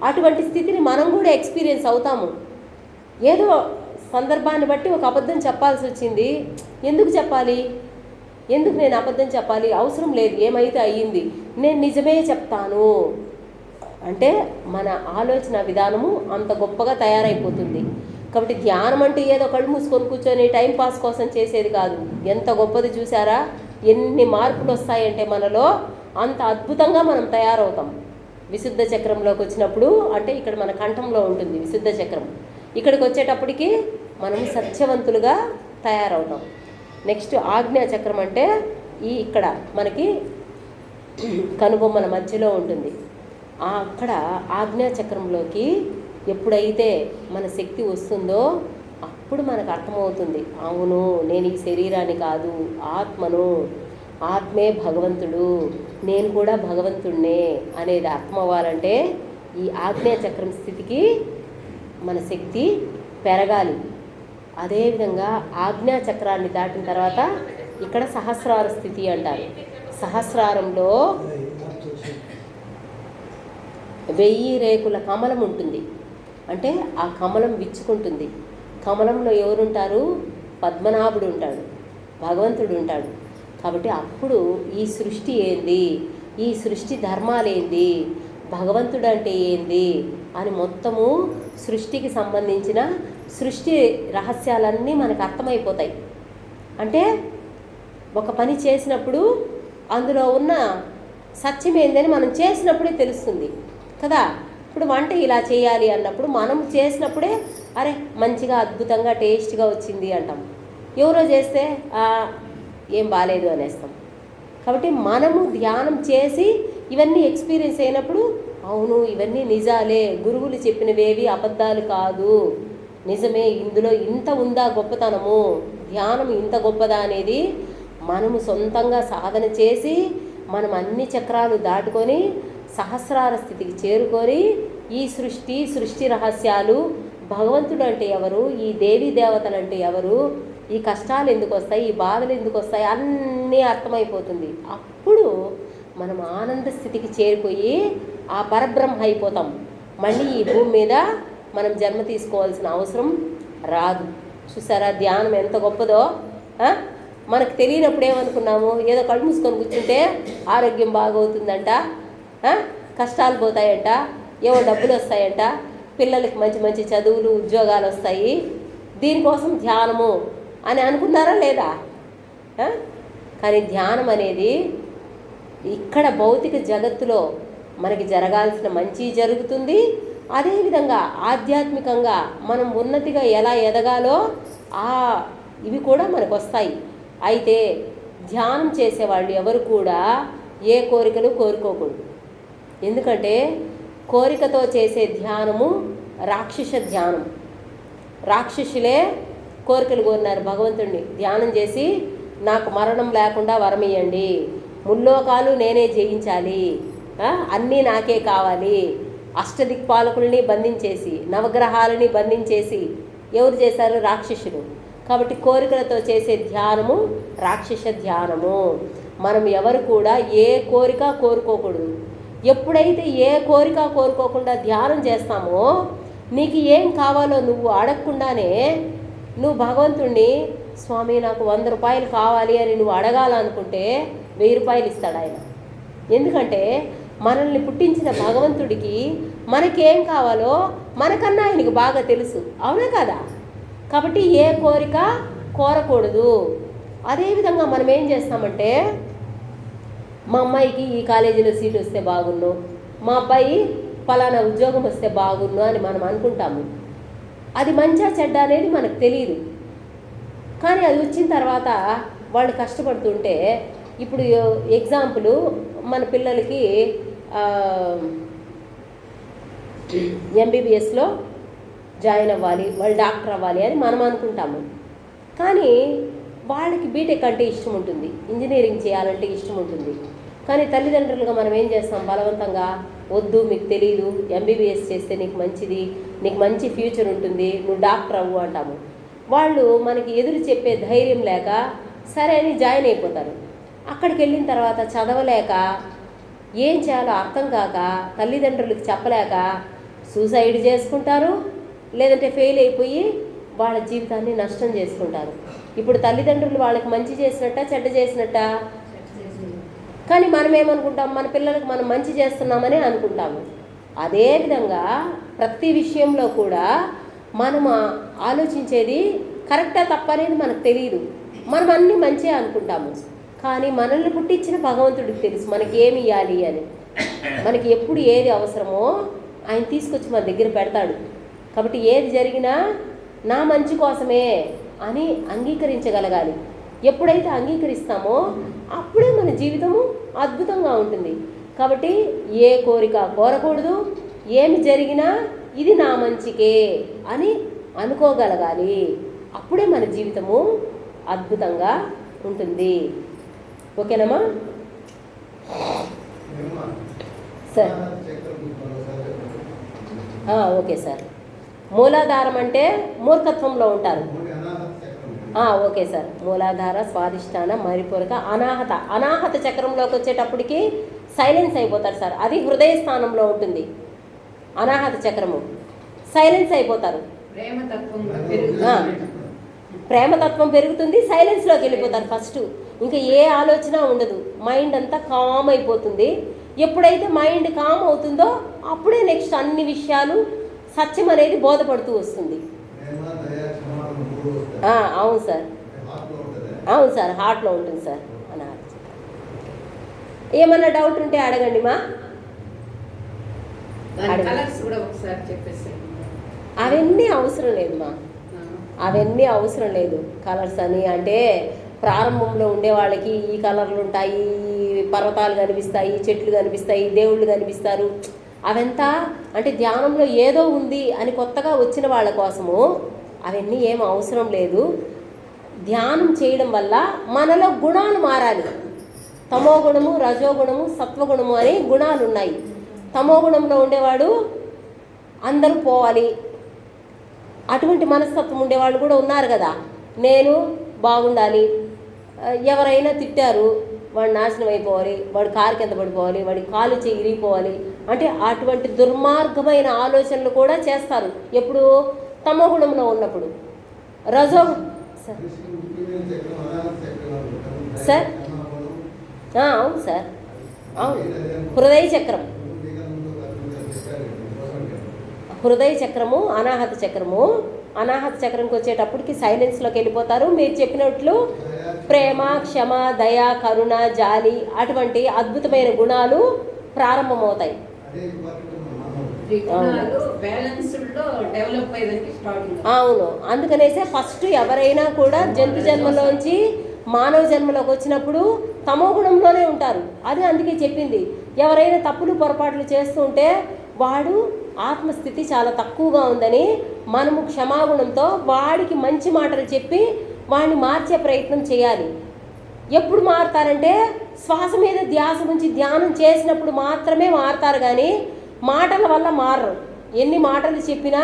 అటువంటి స్థితిని మనం కూడా ఎక్స్పీరియన్స్ అవుతాము. ఏదో సందర్భాన్ని బట్టి ఒక అబద్ధం చెప్పాల్సి వచ్చింది, ఎందుకు చెప్పాలి, ఎందుకు నేను అబద్ధం చెప్పాలి, అవసరం లేదు, ఏమైతే అయ్యింది, నేను నిజమే చెప్తాను అంటే మన ఆలోచన విధానము అంత గొప్పగా తయారైపోతుంది. కాబట్టి ధ్యానం అంటే ఏదో కళ్ళు మూసుకొని కూర్చొని టైంపాస్ కోసం చేసేది కాదు. ఎంత గొప్పది చూసారా, ఎన్ని మార్పులు వస్తాయంటే మనలో, అంత అద్భుతంగా మనం తయారవుతాం. విశుద్ధ చక్రంలోకి వచ్చినప్పుడు అంటే ఇక్కడ మన కంఠంలో ఉంటుంది విశుద్ధ చక్రం. ఇక్కడికి వచ్చేటప్పటికి మనం సత్యవంతులుగా తయారవుతాం. నెక్స్ట్ ఆజ్ఞా చక్రం అంటే ఇక్కడ మనకి కనుబొమ్మల మధ్యలో ఉంటుంది. అక్కడ ఆజ్ఞా చక్రంలోకి ఎప్పుడైతే మన శక్తి వస్తుందో అప్పుడు మనకు అర్థమవుతుంది, అవును నేను ఈ శరీరాన్ని కాదు, ఆత్మను, ఆత్మే భగవంతుడు, నేను కూడా భగవంతుడినే అనేది అర్థం అవ్వాలంటే ఈ ఆజ్ఞా చక్రం స్థితికి మన శక్తి పెరగాలి. అదేవిధంగా ఆజ్ఞా చక్రాన్ని దాటిన తర్వాత ఇక్కడ సహస్రార స్థితి అంటారు. సహస్రారంలో 1000 రేకుల కమలం ఉంటుంది. అంటే ఆ కమలం విచ్చుకుంటుంది. కమలంలో ఎవరుంటారు? పద్మనాభుడు ఉంటాడు, భగవంతుడు ఉంటాడు. కాబట్టి అప్పుడు ఈ సృష్టి ఏంది, ఈ సృష్టి ధర్మాలేంది, భగవంతుడు అంటే ఏంది అని మొత్తము సృష్టికి సంబంధించిన సృష్టి రహస్యాలన్నీ మనకు అర్థమైపోతాయి. అంటే ఒక పని చేసినప్పుడు అందులో ఉన్న సత్యం ఏందని మనం చేసినప్పుడే తెలుస్తుంది కదా. ఇప్పుడు వంట ఇలా చేయాలి అన్నప్పుడు మనం చేసినప్పుడే అరే మంచిగా అద్భుతంగా టేస్ట్గా వచ్చింది అంటాం. ఎవరో చేస్తే ఏం బాలేదు అనేస్తాం. కాబట్టి మనము ధ్యానం చేసి ఇవన్నీ ఎక్స్పీరియన్స్ అయినప్పుడు అవును ఇవన్నీ నిజాలే, గురువులు చెప్పినవేవి అబద్ధాలు కాదు నిజమే, ఇందులో ఇంత ఉందా గొప్పతనము, ధ్యానం ఇంత గొప్పదా అనేది మనము సొంతంగా సాధన చేసి మనం అన్ని చక్రాలు దాటుకొని సహస్రార స్థితికి చేరుకొని ఈ సృష్టి రహస్యాలు, భగవంతుడు అంటే ఎవరు, ఈ దేవీ దేవతలు అంటే ఎవరు, ఈ కష్టాలు ఎందుకు వస్తాయి, ఈ బాధలు ఎందుకు వస్తాయి అన్నీ అర్థమైపోతుంది. అప్పుడు మనం ఆనంద స్థితికి చేరిపోయి ఆ పరబ్రహ్మ అయిపోతాం. మళ్ళీ ఈ భూమి మీద మనం జన్మ తీసుకోవాల్సిన అవసరం రాదు. చూసారా ధ్యానం ఎంత గొప్పదో. మనకు తెలియనప్పుడు ఏమనుకున్నాము, ఏదో కళ్ళు మూసుకొని కూర్చుంటే ఆరోగ్యం బాగవుతుందంట, కష్టాలు పోతాయంట, ఏవో డబ్బులు వస్తాయంట, పిల్లలకి మంచి మంచి చదువులు ఉద్యోగాలు వస్తాయి, దీనికోసం ధ్యానము అని అనుకున్నారా లేదా? కానీ ధ్యానం అనేది ఇక్కడ భౌతిక జగత్తులో మనకి జరగాల్సిన మంచి జరుగుతుంది. అదేవిధంగా ఆధ్యాత్మికంగా మనం ఉన్నతిగా ఎలా ఎదగాలో ఇవి కూడా మనకు వస్తాయి. అయితే ధ్యానం చేసేవాళ్ళు ఎవరు కూడా ఏ కోరికలు కోరుకోకూడదు. ఎందుకంటే కోరికతో చేసే ధ్యానము రాక్షస ధ్యానం. రాక్షసులే కోరికలు కోరినారు భగవంతుడిని ధ్యానం చేసి, నాకు మరణం లేకుండా వరమియండి, ముల్లోకాలు నేనే జయించాలి, అన్నీ నాకే కావాలి. అష్టదిక్పాలకుల్ని బంధించేసి, నవగ్రహాలని బంధించేసి ఎవరు చేశారు? రాక్షసులు. కాబట్టి కోరికలతో చేసే ధ్యానము రాక్షస ధ్యానము. మనం ఎవరు కూడా ఏ కోరిక కోరుకోకూడదు. ఎప్పుడైతే ఏ కోరిక కోరుకోకుండా ధ్యానం చేస్తామో, నీకు ఏం కావాలో నువ్వు అడగకుండానే నువ్వు భగవంతుణ్ణి, స్వామి నాకు 100 రూపాయలు కావాలి అని నువ్వు అడగాలనుకుంటే 1000 రూపాయలు ఇస్తాడు ఆయన. ఎందుకంటే మనల్ని పుట్టించిన భగవంతుడికి మనకేం కావాలో మనకన్నా ఆయనకి బాగా తెలుసు, అవునా కదా? కాబట్టి ఏ కోరిక కోరకూడదు. అదేవిధంగా మనం ఏం చేస్తామంటే, మా అమ్మాయికి ఈ కాలేజీలో సీట్ వస్తే బాగున్ను, మా అబ్బాయి ఫలానా ఉద్యోగం వస్తే బాగున్ను అని మనం అనుకుంటాము. అది మంచా చెడ్డ అనేది మనకు తెలియదు. కానీ అది వచ్చిన తర్వాత వాళ్ళు కష్టపడుతుంటే, ఇప్పుడు ఎగ్జాంపుల్ మన పిల్లలకి ఎంబీబీఎస్లో జాయిన్ అవ్వాలి, వాళ్ళు డాక్టర్ అవ్వాలి అని మనం అనుకుంటాము. కానీ వాళ్ళకి బీటెక్ అంటే ఇష్టం ఉంటుంది, ఇంజనీరింగ్ చేయాలంటే ఇష్టం ఉంటుంది. కానీ తల్లిదండ్రులుగా మనం ఏం చేస్తాం, బలవంతంగా వద్దు, మీకు తెలియదు, ఎంబీబీఎస్ చేస్తే నీకు మంచిది, నీకు మంచి ఫ్యూచర్ ఉంటుంది, నువ్వు డాక్టర్ అవ్వు అంటాము. వాళ్ళు మనకి ఎదురు చెప్పే ధైర్యం లేక సరే అని జాయిన్ అయిపోతారు. అక్కడికి వెళ్ళిన తర్వాత చదవలేక, ఏం చేయాలో అర్థం కాక, తల్లిదండ్రులకు చెప్పలేక సూసైడ్ చేసుకుంటారు, లేదంటే ఫెయిల్ అయిపోయి వాళ్ళ జీవితాన్ని నష్టం చేసుకుంటారు. ఇప్పుడు తల్లిదండ్రులు వాళ్ళకి మంచి చేసినట్ట చెడ్డ చేసినట్ట? కానీ మనం ఏమనుకుంటాం, మన పిల్లలకు మనం మంచి చేస్తున్నామని అనుకుంటాము. అదేవిధంగా ప్రతి విషయంలో కూడా మనం ఆలోచించేది కరెక్టా తప్పనేది మనకు తెలియదు. మనం అన్నీ మంచిగా అనుకుంటాము. కానీ మనల్ని పుట్టించిన భగవంతుడికి తెలుసు మనకి ఏమి ఇవ్వాలి అని. మనకి ఎప్పుడు ఏది అవసరమో ఆయన తీసుకొచ్చి మన దగ్గర పెడతాడు. కాబట్టి ఏది జరిగినా నా మంచి కోసమే అని అంగీకరించగలగాలి. ఎప్పుడైతే అంగీకరిస్తామో అప్పుడే మన జీవితము అద్భుతంగా ఉంటుంది. కాబట్టి ఏ కోరిక కోరకూడదు, ఏమి జరిగినా ఇది నా మంచికే అని అనుకోగలగాలి. అప్పుడే మన జీవితము అద్భుతంగా ఉంటుంది. ఓకేనమ్మా? Sir okay sir. మూలాధారం అంటే మూర్ఖత్వంలో ఉంటారు. Okay sir. మూలాధార, స్వాధిష్టాన, మరిపూరక, అనాహత చక్రంలోకి వచ్చేటప్పటికి సైలెన్స్ అయిపోతారు సార్. అది హృదయ స్థానంలో ఉంటుంది. అనాహత చక్రము సైలెన్స్ అయిపోతారు. ప్రేమతత్వం పెరుగుతుంది, సైలెన్స్లోకి వెళ్ళిపోతారు ఫస్ట్. ఇంకా ఏ ఆలోచన ఉండదు, మైండ్ అంతా కామ్ అయిపోతుంది. ఎప్పుడైతే మైండ్ కామ్ అవుతుందో అప్పుడే నెక్స్ట్ అన్ని విషయాలు సత్యం అనేది బోధపడుతూ వస్తుంది. అవును సార్, అవును సార్, హార్ట్లో ఉంటుంది సార్. ఏమన్నా డౌట్ ఉంటే అడగండి మా. అవన్నీ అవసరం లేదు మా, అవన్నీ అవసరం లేదు. కలర్స్ అని అంటే ప్రారంభంలో ఉండే వాళ్ళకి ఈ కలర్లు ఉంటాయి, పర్వతాలు కనిపిస్తాయి, చెట్లు కనిపిస్తాయి, దేవుళ్ళు కనిపిస్తారు. అవంతా అంటే ధ్యానంలో ఏదో ఉంది అని కొత్తగా వచ్చిన వాళ్ళ కోసము అవన్నీ ఏం అవసరం లేదు. ధ్యానం చేయడం వల్ల మనలో గుణాలు మారాలి. తమో గుణము, రజోగుణము, సత్వగుణము అని గుణాలు ఉన్నాయి. తమో గుణంలో ఉండేవాడు అందరూ పోవాలి, అటువంటి మనస్తత్వం ఉండేవాళ్ళు కూడా ఉన్నారు కదా. నేను బాగుండాలి, ఎవరైనా తిట్టారు వాడు నాశనం అయిపోవాలి, వాడు కారు కింద పడిపోవాలి, వాడి కాలు ఇరిగిపోవాలి అంటే అటువంటి దుర్మార్గమైన ఆలోచనలు కూడా చేస్తారు. ఎప్పుడు తమో గుణంలో ఉన్నప్పుడు. రజో సార్ అవును సార్, అవును. హృదయ చక్రం, హృదయ చక్రము, అనాహత చక్రము. అనాహత చక్రంకి వచ్చేటప్పటికి సైలెన్స్లోకి వెళ్ళిపోతారు. మీరు చెప్పినట్లు ప్రేమ, క్షమ, దయ, కరుణ, జాలి అటువంటి అద్భుతమైన గుణాలు ప్రారంభమవుతాయి. అవును. అందుకనేసే ఫస్ట్ ఎవరైనా కూడా జంతు జన్మలోంచి మానవ జన్మలోకి వచ్చినప్పుడు తమో గుణంలోనే ఉంటారు. అది అందుకే చెప్పింది, ఎవరైనా తప్పులు పొరపాట్లు చేస్తుంటే వాడు ఆత్మస్థితి చాలా తక్కువగా ఉందని మనము క్షమాగుణంతో వాడికి మంచి మాటలు చెప్పి వాడిని మార్చే ప్రయత్నం చేయాలి. ఎప్పుడు మారుతారంటే శ్వాస మీద ధ్యాస నుంచి ధ్యానం చేసినప్పుడు మాత్రమే మారుతారు, కానీ మాటల వల్ల మారరు. ఎన్ని మాటలు చెప్పినా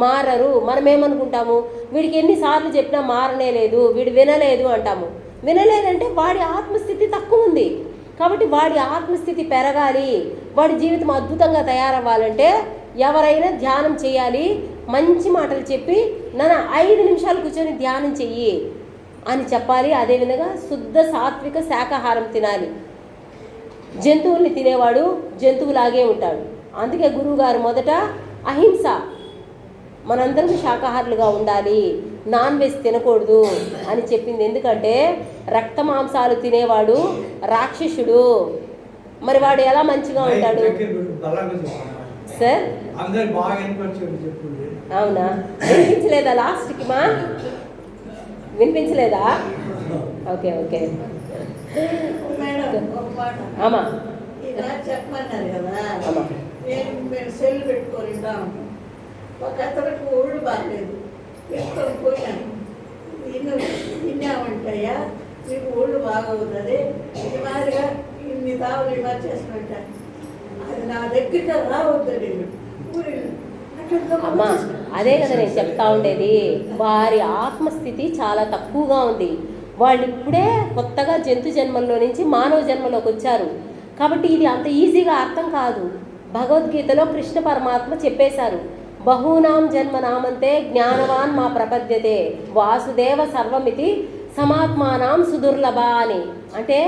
మారరు. మనం ఏమనుకుంటాము, వీడికి ఎన్నిసార్లు చెప్పినా మారనే లేదు, వీడు వినలేదు అంటాము. వినలేదంటే వాడి ఆత్మస్థితి తక్కువ ఉంది. కాబట్టి వాడి ఆత్మస్థితి పెరగాలి, వాడి జీవితం అద్భుతంగా తయారవ్వాలంటే ఎవరైనా ధ్యానం చేయాలి. మంచి మాటలు చెప్పి నన్ను 5 నిమిషాలు కూర్చొని ధ్యానం చెయ్యి అని చెప్పాలి. అదేవిధంగా శుద్ధ సాత్విక శాకాహారం తినాలి. జంతువుల్ని తినేవాడు జంతువులాగే ఉంటాడు. అందుకే గురువుగారు మొదట అహింస, మనందరం శాకాహారులుగా ఉండాలి, నాన్ వెజ్ తినకూడదు అని చెప్పింది. ఎందుకంటే రక్త మాంసాలు తినేవాడు రాక్షసుడు. మరి వాడు ఎలా మంచిగా ఉంటాడు సార్? అవునా? వినిపించలేదా లాస్ట్కి? మా వినిపించలేదా? ఓకే ఓకే అమ్మా చెప్పమన్నారు కదా. అమ్మా మేము సెల్ పెట్టుకొని ఒక అతనికి ఊళ్ళు బాగలేదు, పెట్టుకొని పోయాను. తిన్నామంటాయా మీకు ఊళ్ళు బాగవుతుంది, ఇది మాదిరిగా ఇన్ని తావులు ఇలా చేసినట్ట, అది నా దగ్గర రావద్దండి ఊరి. అమ్మా అదే కదా నేను చెప్తా ఉండేది, వారి ఆత్మస్థితి చాలా తక్కువగా ఉంది. వాళ్ళు ఇప్పుడే కొత్తగా జంతు జన్మల్లో నుంచి మానవ జన్మలోకి వచ్చారు. కాబట్టి ఇది అంత ఈజీగా అర్థం కాదు. భగవద్గీతలో కృష్ణ పరమాత్మ చెప్పేశారు, బహూనాం జన్మనామంతే జ్ఞానవాన్ మా ప్రపద్యతే వాసుదేవ సర్వమితి సమాత్మానాం సుదుర్లభ అని. అంటే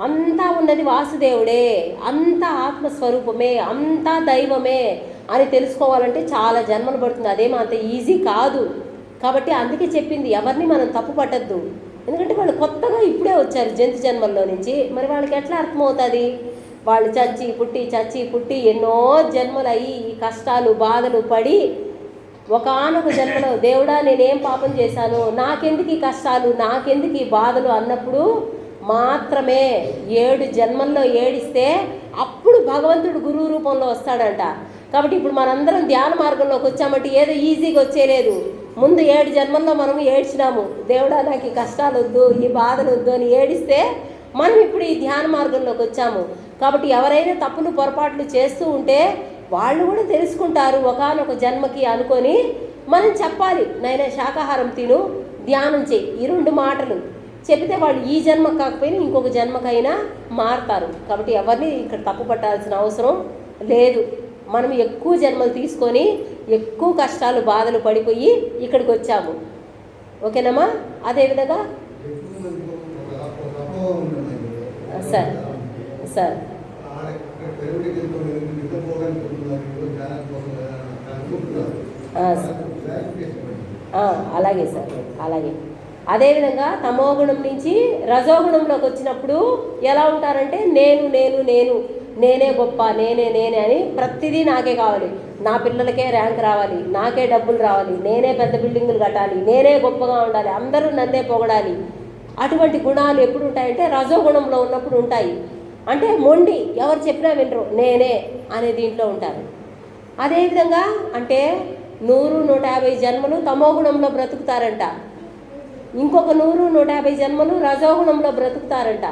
అంతా ఉన్నది వాసుదేవుడే, అంతా ఆత్మస్వరూపమే, అంతా దైవమే అని తెలుసుకోవాలంటే చాలా జన్మలు పడుతుంది. అదేమో అంత ఈజీ కాదు. కాబట్టి అందుకే చెప్పింది ఎవరిని మనం తప్పు పట్టద్దు. ఎందుకంటే వాళ్ళు కొత్తగా ఇప్పుడే వచ్చారు జంతు జన్మల్లో నుంచి. మరి వాళ్ళకి ఎట్లా అర్థమవుతుంది? వాళ్ళు చచ్చి పుట్టి ఎన్నో జన్మలు అయ్యి ఈ కష్టాలు బాధలు పడి ఒకానొక జన్మలో దేవుడా నేనేం పాపం చేశాను, నాకెందుకు ఈ కష్టాలు, నాకెందుకు ఈ బాధలు అన్నప్పుడు మాత్రమే 7 జన్మల్లో ఏడిస్తే అప్పుడు భగవంతుడు గురువు రూపంలో వస్తాడంట. కాబట్టి ఇప్పుడు మనందరం ధ్యాన మార్గంలోకి వచ్చామంటే ఏదో ఈజీగా వచ్చేలేదు. ముందు 7 జన్మల్లో మనం ఏడ్చినాము, దేవుడా నాకు ఈ కష్టాలు వద్దు, ఈ బాధలు వద్దు అని ఏడిస్తే మనం ఇప్పుడు ఈ ధ్యాన మార్గంలోకి వచ్చాము. కాబట్టి ఎవరైనా తప్పులు పొరపాట్లు చేస్తూ ఉంటే వాళ్ళు కూడా తెలుసుకుంటారు ఒకానొక జన్మకి అనుకొని మనం చెప్పాలి, నైనా శాకాహారం తిను, ధ్యానం చేయి, ఈ 2 మాటలు చెబితే వాళ్ళు ఈ జన్మ కాకపోయినా ఇంకొక జన్మకైనా మారుతారు. కాబట్టి ఎవరిని ఇక్కడ తప్పు పట్టాల్సిన అవసరం లేదు. మనం ఎక్కువ జన్మలు తీసుకొని ఎక్కువ కష్టాలు బాధలు పడిపోయి ఇక్కడికి వచ్చాము. ఓకేనమ్మా? అదేవిధంగా సార్ సార్ అలాగే సార్, అలాగే. అదేవిధంగా తమోగుణం నుంచి రజోగుణంలోకి వచ్చినప్పుడు ఎలా ఉంటారంటే నేను నేను నేను నేనే గొప్ప, నేనే నేనే అని ప్రతిదీ నాకే కావాలి, నా పిల్లలకే ర్యాంక్ రావాలి, నాకే డబ్బులు రావాలి, నేనే పెద్ద బిల్డింగులు కట్టాలి, నేనే గొప్పగా ఉండాలి, అందరూ నన్నే పొగడాలి. అటువంటి గుణాలు ఎప్పుడు ఉంటాయంటే రజోగుణంలో ఉన్నప్పుడు ఉంటాయి. అంటే మొండి, ఎవరు చెప్పినా వినరు, నేనే అనే దీంట్లో ఉంటారు. అదేవిధంగా అంటే 100-150 జన్మలు తమోగుణంలో బ్రతుకుతారంట, ఇంకొక 100-150 జన్మలు రజోగుణంలో బ్రతుకుతారంట.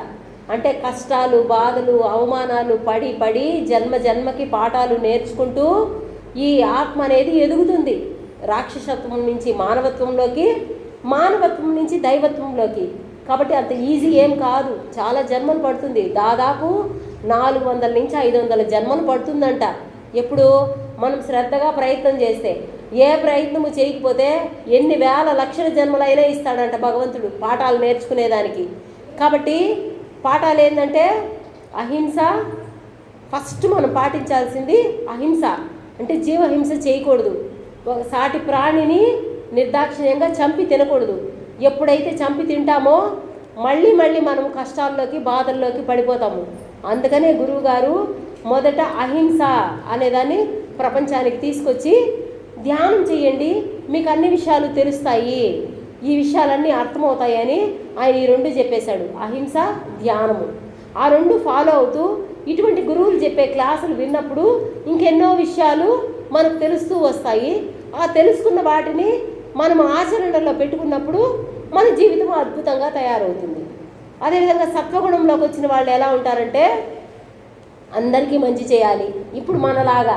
అంటే కష్టాలు, బాధలు, అవమానాలు పడి పడి జన్మ జన్మకి పాఠాలు నేర్చుకుంటూ ఈ ఆత్మ అనేది ఎదుగుతుంది. రాక్షసత్వం నుంచి మానవత్వంలోకి, మానవత్వం నుంచి దైవత్వంలోకి. కాబట్టి అంత ఈజీ ఏం కాదు, చాలా జన్మలు పడుతుంది. దాదాపు 400-500 జన్మలు పడుతుందంట. ఎప్పుడు మనం శ్రద్ధగా ప్రయత్నం చేస్తే. ఏ ప్రయత్నము చేయకపోతే ఎన్ని వేల లక్షల జన్మలైనా ఇస్తాడంట భగవంతుడు పాఠాలు నేర్చుకునేదానికి. కాబట్టి పాఠాలు ఏంటంటే అహింస. ఫస్ట్ మనం పాటించాల్సింది అహింస. అంటే జీవహింస చేయకూడదు. ఒక సాటి ప్రాణిని నిర్దాక్షిణ్యంగా చంపి తినకూడదు. ఎప్పుడైతే చంపి తింటామో మళ్ళీ మళ్ళీ మనం కష్టాల్లోకి, బాధల్లోకి పడిపోతాము. అందుకనే గురువుగారు మొదట అహింస అనేదాన్ని ప్రపంచానికి తీసుకొచ్చి ధ్యానం చేయండి, మీకు అన్ని విషయాలు తెలుస్తాయి, ఈ విషయాలన్నీ అర్థమవుతాయని ఆయన ఈ 2 చెప్పేశాడు, అహింస, ధ్యానము. ఆ 2 ఫాలో అవుతూ ఇటువంటి గురువులు చెప్పే క్లాసులు విన్నప్పుడు ఇంకెన్నో విషయాలు మనకు తెలుస్తూ వస్తాయి. ఆ తెలుసుకున్న వాటిని మనం ఆచరణలో పెట్టుకున్నప్పుడు మన జీవితం అద్భుతంగా తయారవుతుంది. అదేవిధంగా సత్వగుణంలోకి వచ్చిన వాళ్ళు ఎలా ఉంటారంటే అందరికీ మంచి చేయాలి. ఇప్పుడు మనలాగా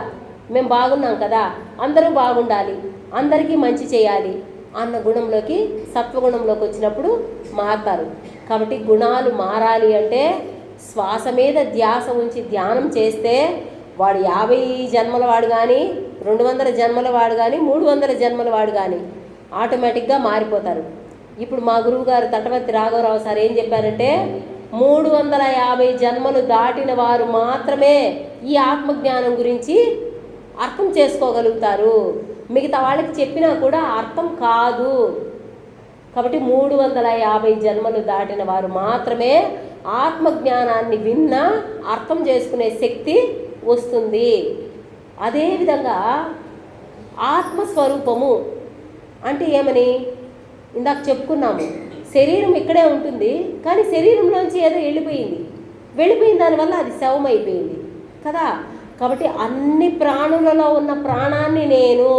మేము బాగున్నాం కదా, అందరూ బాగుండాలి, అందరికీ మంచి చేయాలి అన్న గుణంలోకి, సత్వగుణంలోకి వచ్చినప్పుడు మారుతారు. కాబట్టి గుణాలు మారాలి అంటే శ్వాస మీద ధ్యాస ఉంచి ధ్యానం చేస్తే వాడు 50 జన్మల వాడు కానీ, 200 జన్మల వాడు కానీ, 300 జన్మల వాడు కానీ ఆటోమేటిక్గా మారిపోతారు. ఇప్పుడు మా గురువుగారు తటవర్తి రాఘవరావు సార్ ఏం చెప్పారంటే 350 జన్మలు దాటిన వారు మాత్రమే ఈ ఆత్మజ్ఞానం గురించి అర్థం చేసుకోగలుగుతారు, మిగతా వాళ్ళకి చెప్పినా కూడా అర్థం కాదు. కాబట్టి 350 జన్మలు దాటిన వారు మాత్రమే ఆత్మజ్ఞానాన్ని విన్నా అర్థం చేసుకునే శక్తి వస్తుంది. అదేవిధంగా ఆత్మస్వరూపము అంటే ఏమని ఇందాక చెప్పుకున్నాము, శరీరం ఇక్కడే ఉంటుంది కానీ శరీరంలోంచి ఏదో వెళ్ళిపోయిన దానివల్ల అది శవమైపోయింది కదా. కాబట్టి అన్ని ప్రాణులలో ఉన్న ప్రాణాన్ని నేను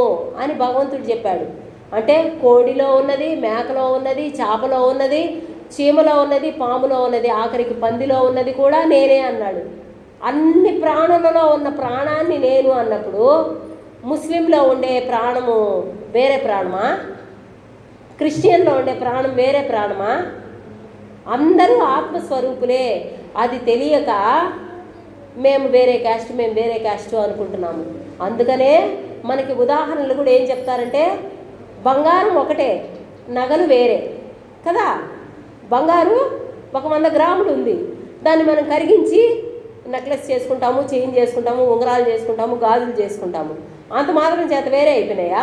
అని భగవంతుడు చెప్పాడు. అంటే కోడిలో ఉన్నది, మేకలో ఉన్నది, చేపలో ఉన్నది, చీమలో ఉన్నది, పాములో ఉన్నది, ఆఖరికి పందిలో ఉన్నది కూడా నేనే అన్నాడు. అన్ని ప్రాణులలో ఉన్న ప్రాణాన్ని నేను అన్నప్పుడు ముస్లింలో ఉండే ప్రాణము వేరే ప్రాణమా, క్రిస్టియన్లో ఉండే ప్రాణం వేరే ప్రాణమా? అందరూ ఆత్మస్వరూపులే. అది తెలియక మేము వేరే క్యాస్ట్ అనుకుంటున్నాము. అందుకనే మనకి ఉదాహరణలు కూడా ఏం చెప్తారంటే బంగారం ఒకటే, నగలు వేరే కదా. బంగారు 100 గ్రాములు ఉంది, దాన్ని మనం కరిగించి నెక్లెస్ చేసుకుంటాము, చైన్ చేసుకుంటాము, ఉంగరాలు చేసుకుంటాము, గాజులు చేసుకుంటాము. అంత మాత్రం చేత వేరే అయిపోయినాయా?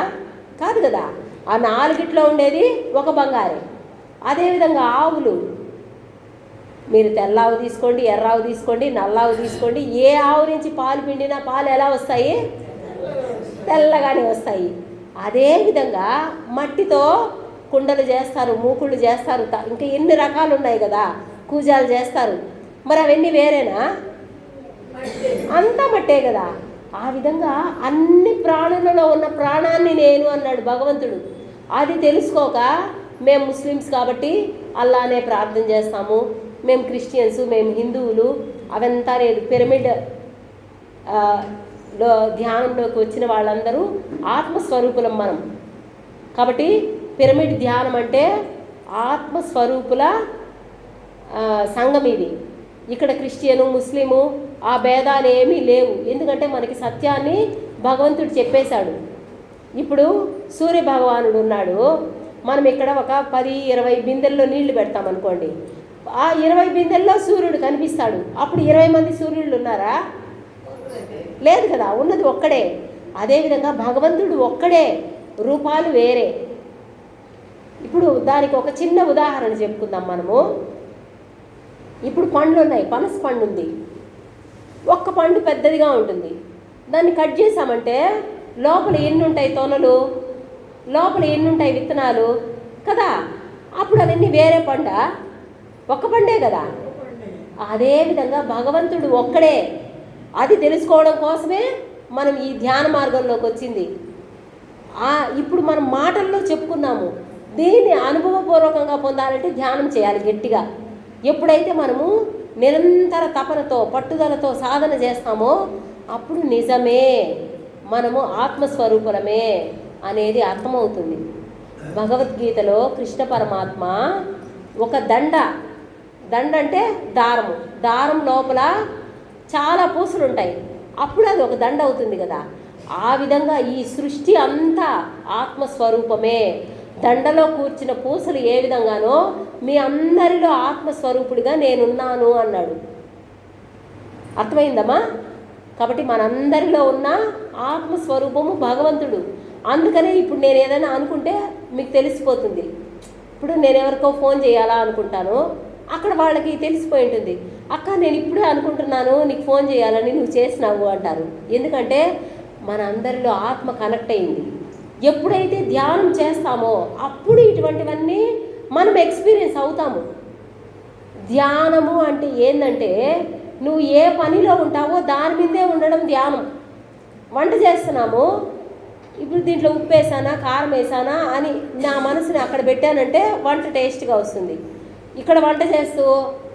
కాదు కదా. ఆ 4గిట్లో ఉండేది ఒక బంగారే. అదేవిధంగా ఆవులు, మీరు తెల్లావు తీసుకోండి, ఎర్రావు తీసుకోండి, నల్లావు తీసుకోండి, ఏ ఆవు నుంచి పాలు పిండినా పాలు ఎలా వస్తాయి? తెల్లగానే వస్తాయి. అదేవిధంగా మట్టితో కుండలు చేస్తారు, మూకుళ్ళు చేస్తారు, ఇంకా ఎన్ని రకాలు ఉన్నాయి కదా, కూజాలు చేస్తారు. మరి అవన్నీ వేరేనా? అంతా మట్టే కదా. ఆ విధంగా అన్ని ప్రాణులలో ఉన్న ప్రాణాన్ని నేను అన్నాడు భగవంతుడు. అది తెలుసుకోక మేము ముస్లిమ్స్ కాబట్టి అల్లానే ప్రార్థన చేస్తాము, మేము క్రిస్టియన్స్, మేము హిందువులు, అవంతా లేదు. పిరమిడ్ ధ్యానంలోకి వచ్చిన వాళ్ళందరూ ఆత్మస్వరూపులం మనం. కాబట్టి పిరమిడ్ ధ్యానం అంటే ఆత్మస్వరూపుల సంఘం ఇది. ఇక్కడ క్రిస్టియను, ముస్లిము ఆ భేదాలు ఏమీ లేవు. ఎందుకంటే మనకి సత్యాన్ని భగవంతుడు చెప్పేశాడు. ఇప్పుడు సూర్య భగవానుడు ఉన్నాడు, మనం ఇక్కడ ఒక 10-20 బిందెల్లో నీళ్లు పెడతామనుకోండి, ఆ 20 బిందెల్లో సూర్యుడు కనిపిస్తాడు. అప్పుడు 20 మంది సూర్యుళ్ళు ఉన్నారా? లేదు కదా, ఉన్నది ఒక్కడే. అదేవిధంగా భగవంతుడు ఒక్కడే, రూపాలు వేరే. ఇప్పుడు దానికి ఒక చిన్న ఉదాహరణ చెప్పుకుందాం మనము. ఇప్పుడు పండ్లు ఉన్నాయి, పనస పండు ఉంది, ఒక్క పండు పెద్దదిగా ఉంటుంది, దాన్ని కట్ చేసామంటే లోపల ఎన్ని ఉంటాయి తొనలు, లోపల ఎన్ని ఉంటాయి విత్తనాలు కదా. అప్పుడు అవన్నీ వేరే పండ, ఒక్క పండే కదా. అదేవిధంగా భగవంతుడు ఒక్కడే. అది తెలుసుకోవడం కోసమే మనం ఈ ధ్యాన మార్గంలోకి వచ్చింది. ఇప్పుడు మనం మాటల్లో చెప్పుకున్నాము. దీన్ని అనుభవపూర్వకంగా పొందాలంటే ధ్యానం చేయాలి గట్టిగా. ఎప్పుడైతే మనము నిరంతర తపనతో పట్టుదలతో సాధన చేస్తామో అప్పుడు నిజమే మనము ఆత్మస్వరూపులమే అనేది అర్థమవుతుంది. భగవద్గీతలో కృష్ణ పరమాత్మ ఒక దండ అంటే దారం లోపల చాలా పూసలు ఉంటాయి, అప్పుడు అది ఒక దండ అవుతుంది కదా. ఆ విధంగా ఈ సృష్టి అంతా ఆత్మస్వరూపమే. దండలో కూర్చిన పూసలు ఏ విధంగానో మీ అందరిలో ఆత్మస్వరూపుడిగా నేనున్నాను అన్నాడు. అర్థమైందమ్మా? కాబట్టి మనందరిలో ఉన్న ఆత్మస్వరూపము భగవంతుడు. అందుకనే ఇప్పుడు నేను ఏదైనా అనుకుంటే మీకు తెలిసిపోతుంది. ఇప్పుడు నేను ఎవరికో ఫోన్ చేయాలా అనుకుంటాను, అక్కడ వాళ్ళకి తెలిసిపోయి ఉంటుంది. అక్క నేను ఇప్పుడే అనుకుంటున్నాను నీకు ఫోన్ చేయాలని, నువ్వు చేసినావు అంటారు. ఎందుకంటే మన అందరిలో ఆత్మ కనెక్ట్ అయింది. ఎప్పుడైతే ధ్యానం చేస్తామో అప్పుడు ఇటువంటివన్నీ మనం ఎక్స్పీరియన్స్ అవుతాము. ధ్యానము అంటే ఏంటంటే నువ్వు ఏ పనిలో ఉంటావో దాని మీదే ఉండడం ధ్యానం. వంట చేస్తున్నాము, ఇప్పుడు దీంట్లో ఉప్పు వేసానా కారం వేసానా అని నా మనసుని అక్కడ పెట్టానంటే వంట టేస్ట్గా వస్తుంది. ఇక్కడ వంట చేస్తూ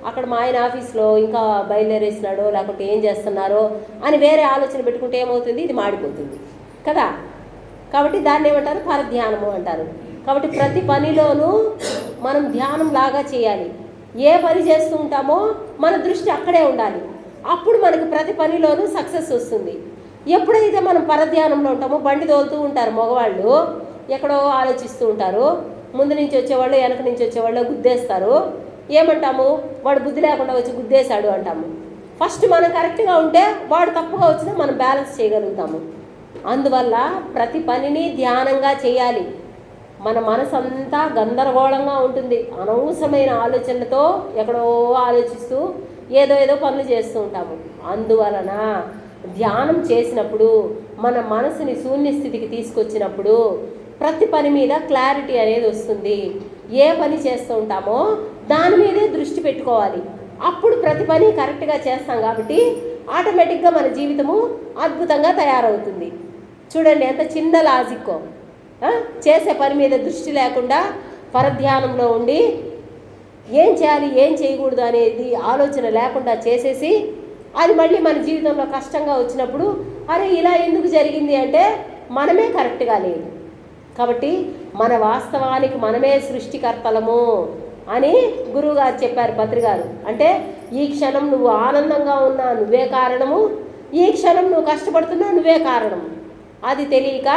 అక్కడ మా ఆయన ఆఫీస్లో ఇంకా బయలుదేరేసినాడో లేకపోతే ఏం చేస్తున్నారో అని వేరే ఆలోచన పెట్టుకుంటే ఏమవుతుంది, ఇది మాడిపోతుంది కదా. కాబట్టి దాన్ని ఏమంటారు, పరధ్యానము అంటారు. కాబట్టి ప్రతి పనిలోనూ మనం ధ్యానం లాగా చేయాలి. ఏ పని చేస్తూ ఉంటామో మన దృష్టి అక్కడే ఉండాలి. అప్పుడు మనకు ప్రతి పనిలోనూ సక్సెస్ వస్తుంది. ఎప్పుడైతే మనం పరధ్యానంలో ఉంటామో, బండి తోలుతూ ఉంటారు మగవాళ్ళు, ఎక్కడో ఆలోచిస్తూ ఉంటారు, ముందు నుంచి వచ్చేవాళ్ళు వెనక నుంచి వచ్చేవాళ్ళు గుద్దేస్తారు. ఏమంటాము, వాడు బుద్ధి లేకుండా వచ్చి గుద్దేశాడు అంటాము. ఫస్ట్ మనం కరెక్ట్గా ఉంటే వాడు తప్పుగా వచ్చినా మనం బ్యాలెన్స్ చేయగలుగుతాము. అందువల్ల ప్రతి పనిని ధ్యానంగా చేయాలి. మన మనసు అంతా గందరగోళంగా ఉంటుంది, అనవసరమైన ఆలోచనలతో ఎక్కడో ఆలోచిస్తూ ఏదో పనులు చేస్తూ ఉంటాము. అందువలన ధ్యానం చేసినప్పుడు మన మనసుని శూన్యస్థితికి తీసుకొచ్చినప్పుడు ప్రతి పని మీద క్లారిటీ అనేది వస్తుంది. ఏ పని చేస్తూ ఉంటామో దాని మీదే దృష్టి పెట్టుకోవాలి. అప్పుడు ప్రతి పని కరెక్ట్గా చేస్తాం కాబట్టి ఆటోమేటిక్గా మన జీవితము అద్భుతంగా తయారవుతుంది. చూడండి ఎంత చిన్న లాజిక్కో. చేసే పని మీద దృష్టి లేకుండా పరధ్యానంలో ఉండి ఏం చేయాలి ఏం చేయకూడదు అనేది ఆలోచన లేకుండా చేసేసి అది మళ్ళీ మన జీవితంలో కష్టంగా వచ్చినప్పుడు అరే ఇలా ఎందుకు జరిగింది అంటే మనమే కరెక్ట్గా లేదు. కాబట్టి మన వాస్తవానికి మనమే సృష్టికర్తలము అని గురువుగారు చెప్పారు, పత్రిగారు. అంటే ఈ క్షణం నువ్వు ఆనందంగా ఉన్నా నువ్వే కారణము, ఈ క్షణం నువ్వు కష్టపడుతున్నా నువ్వే కారణము. అది తెలియక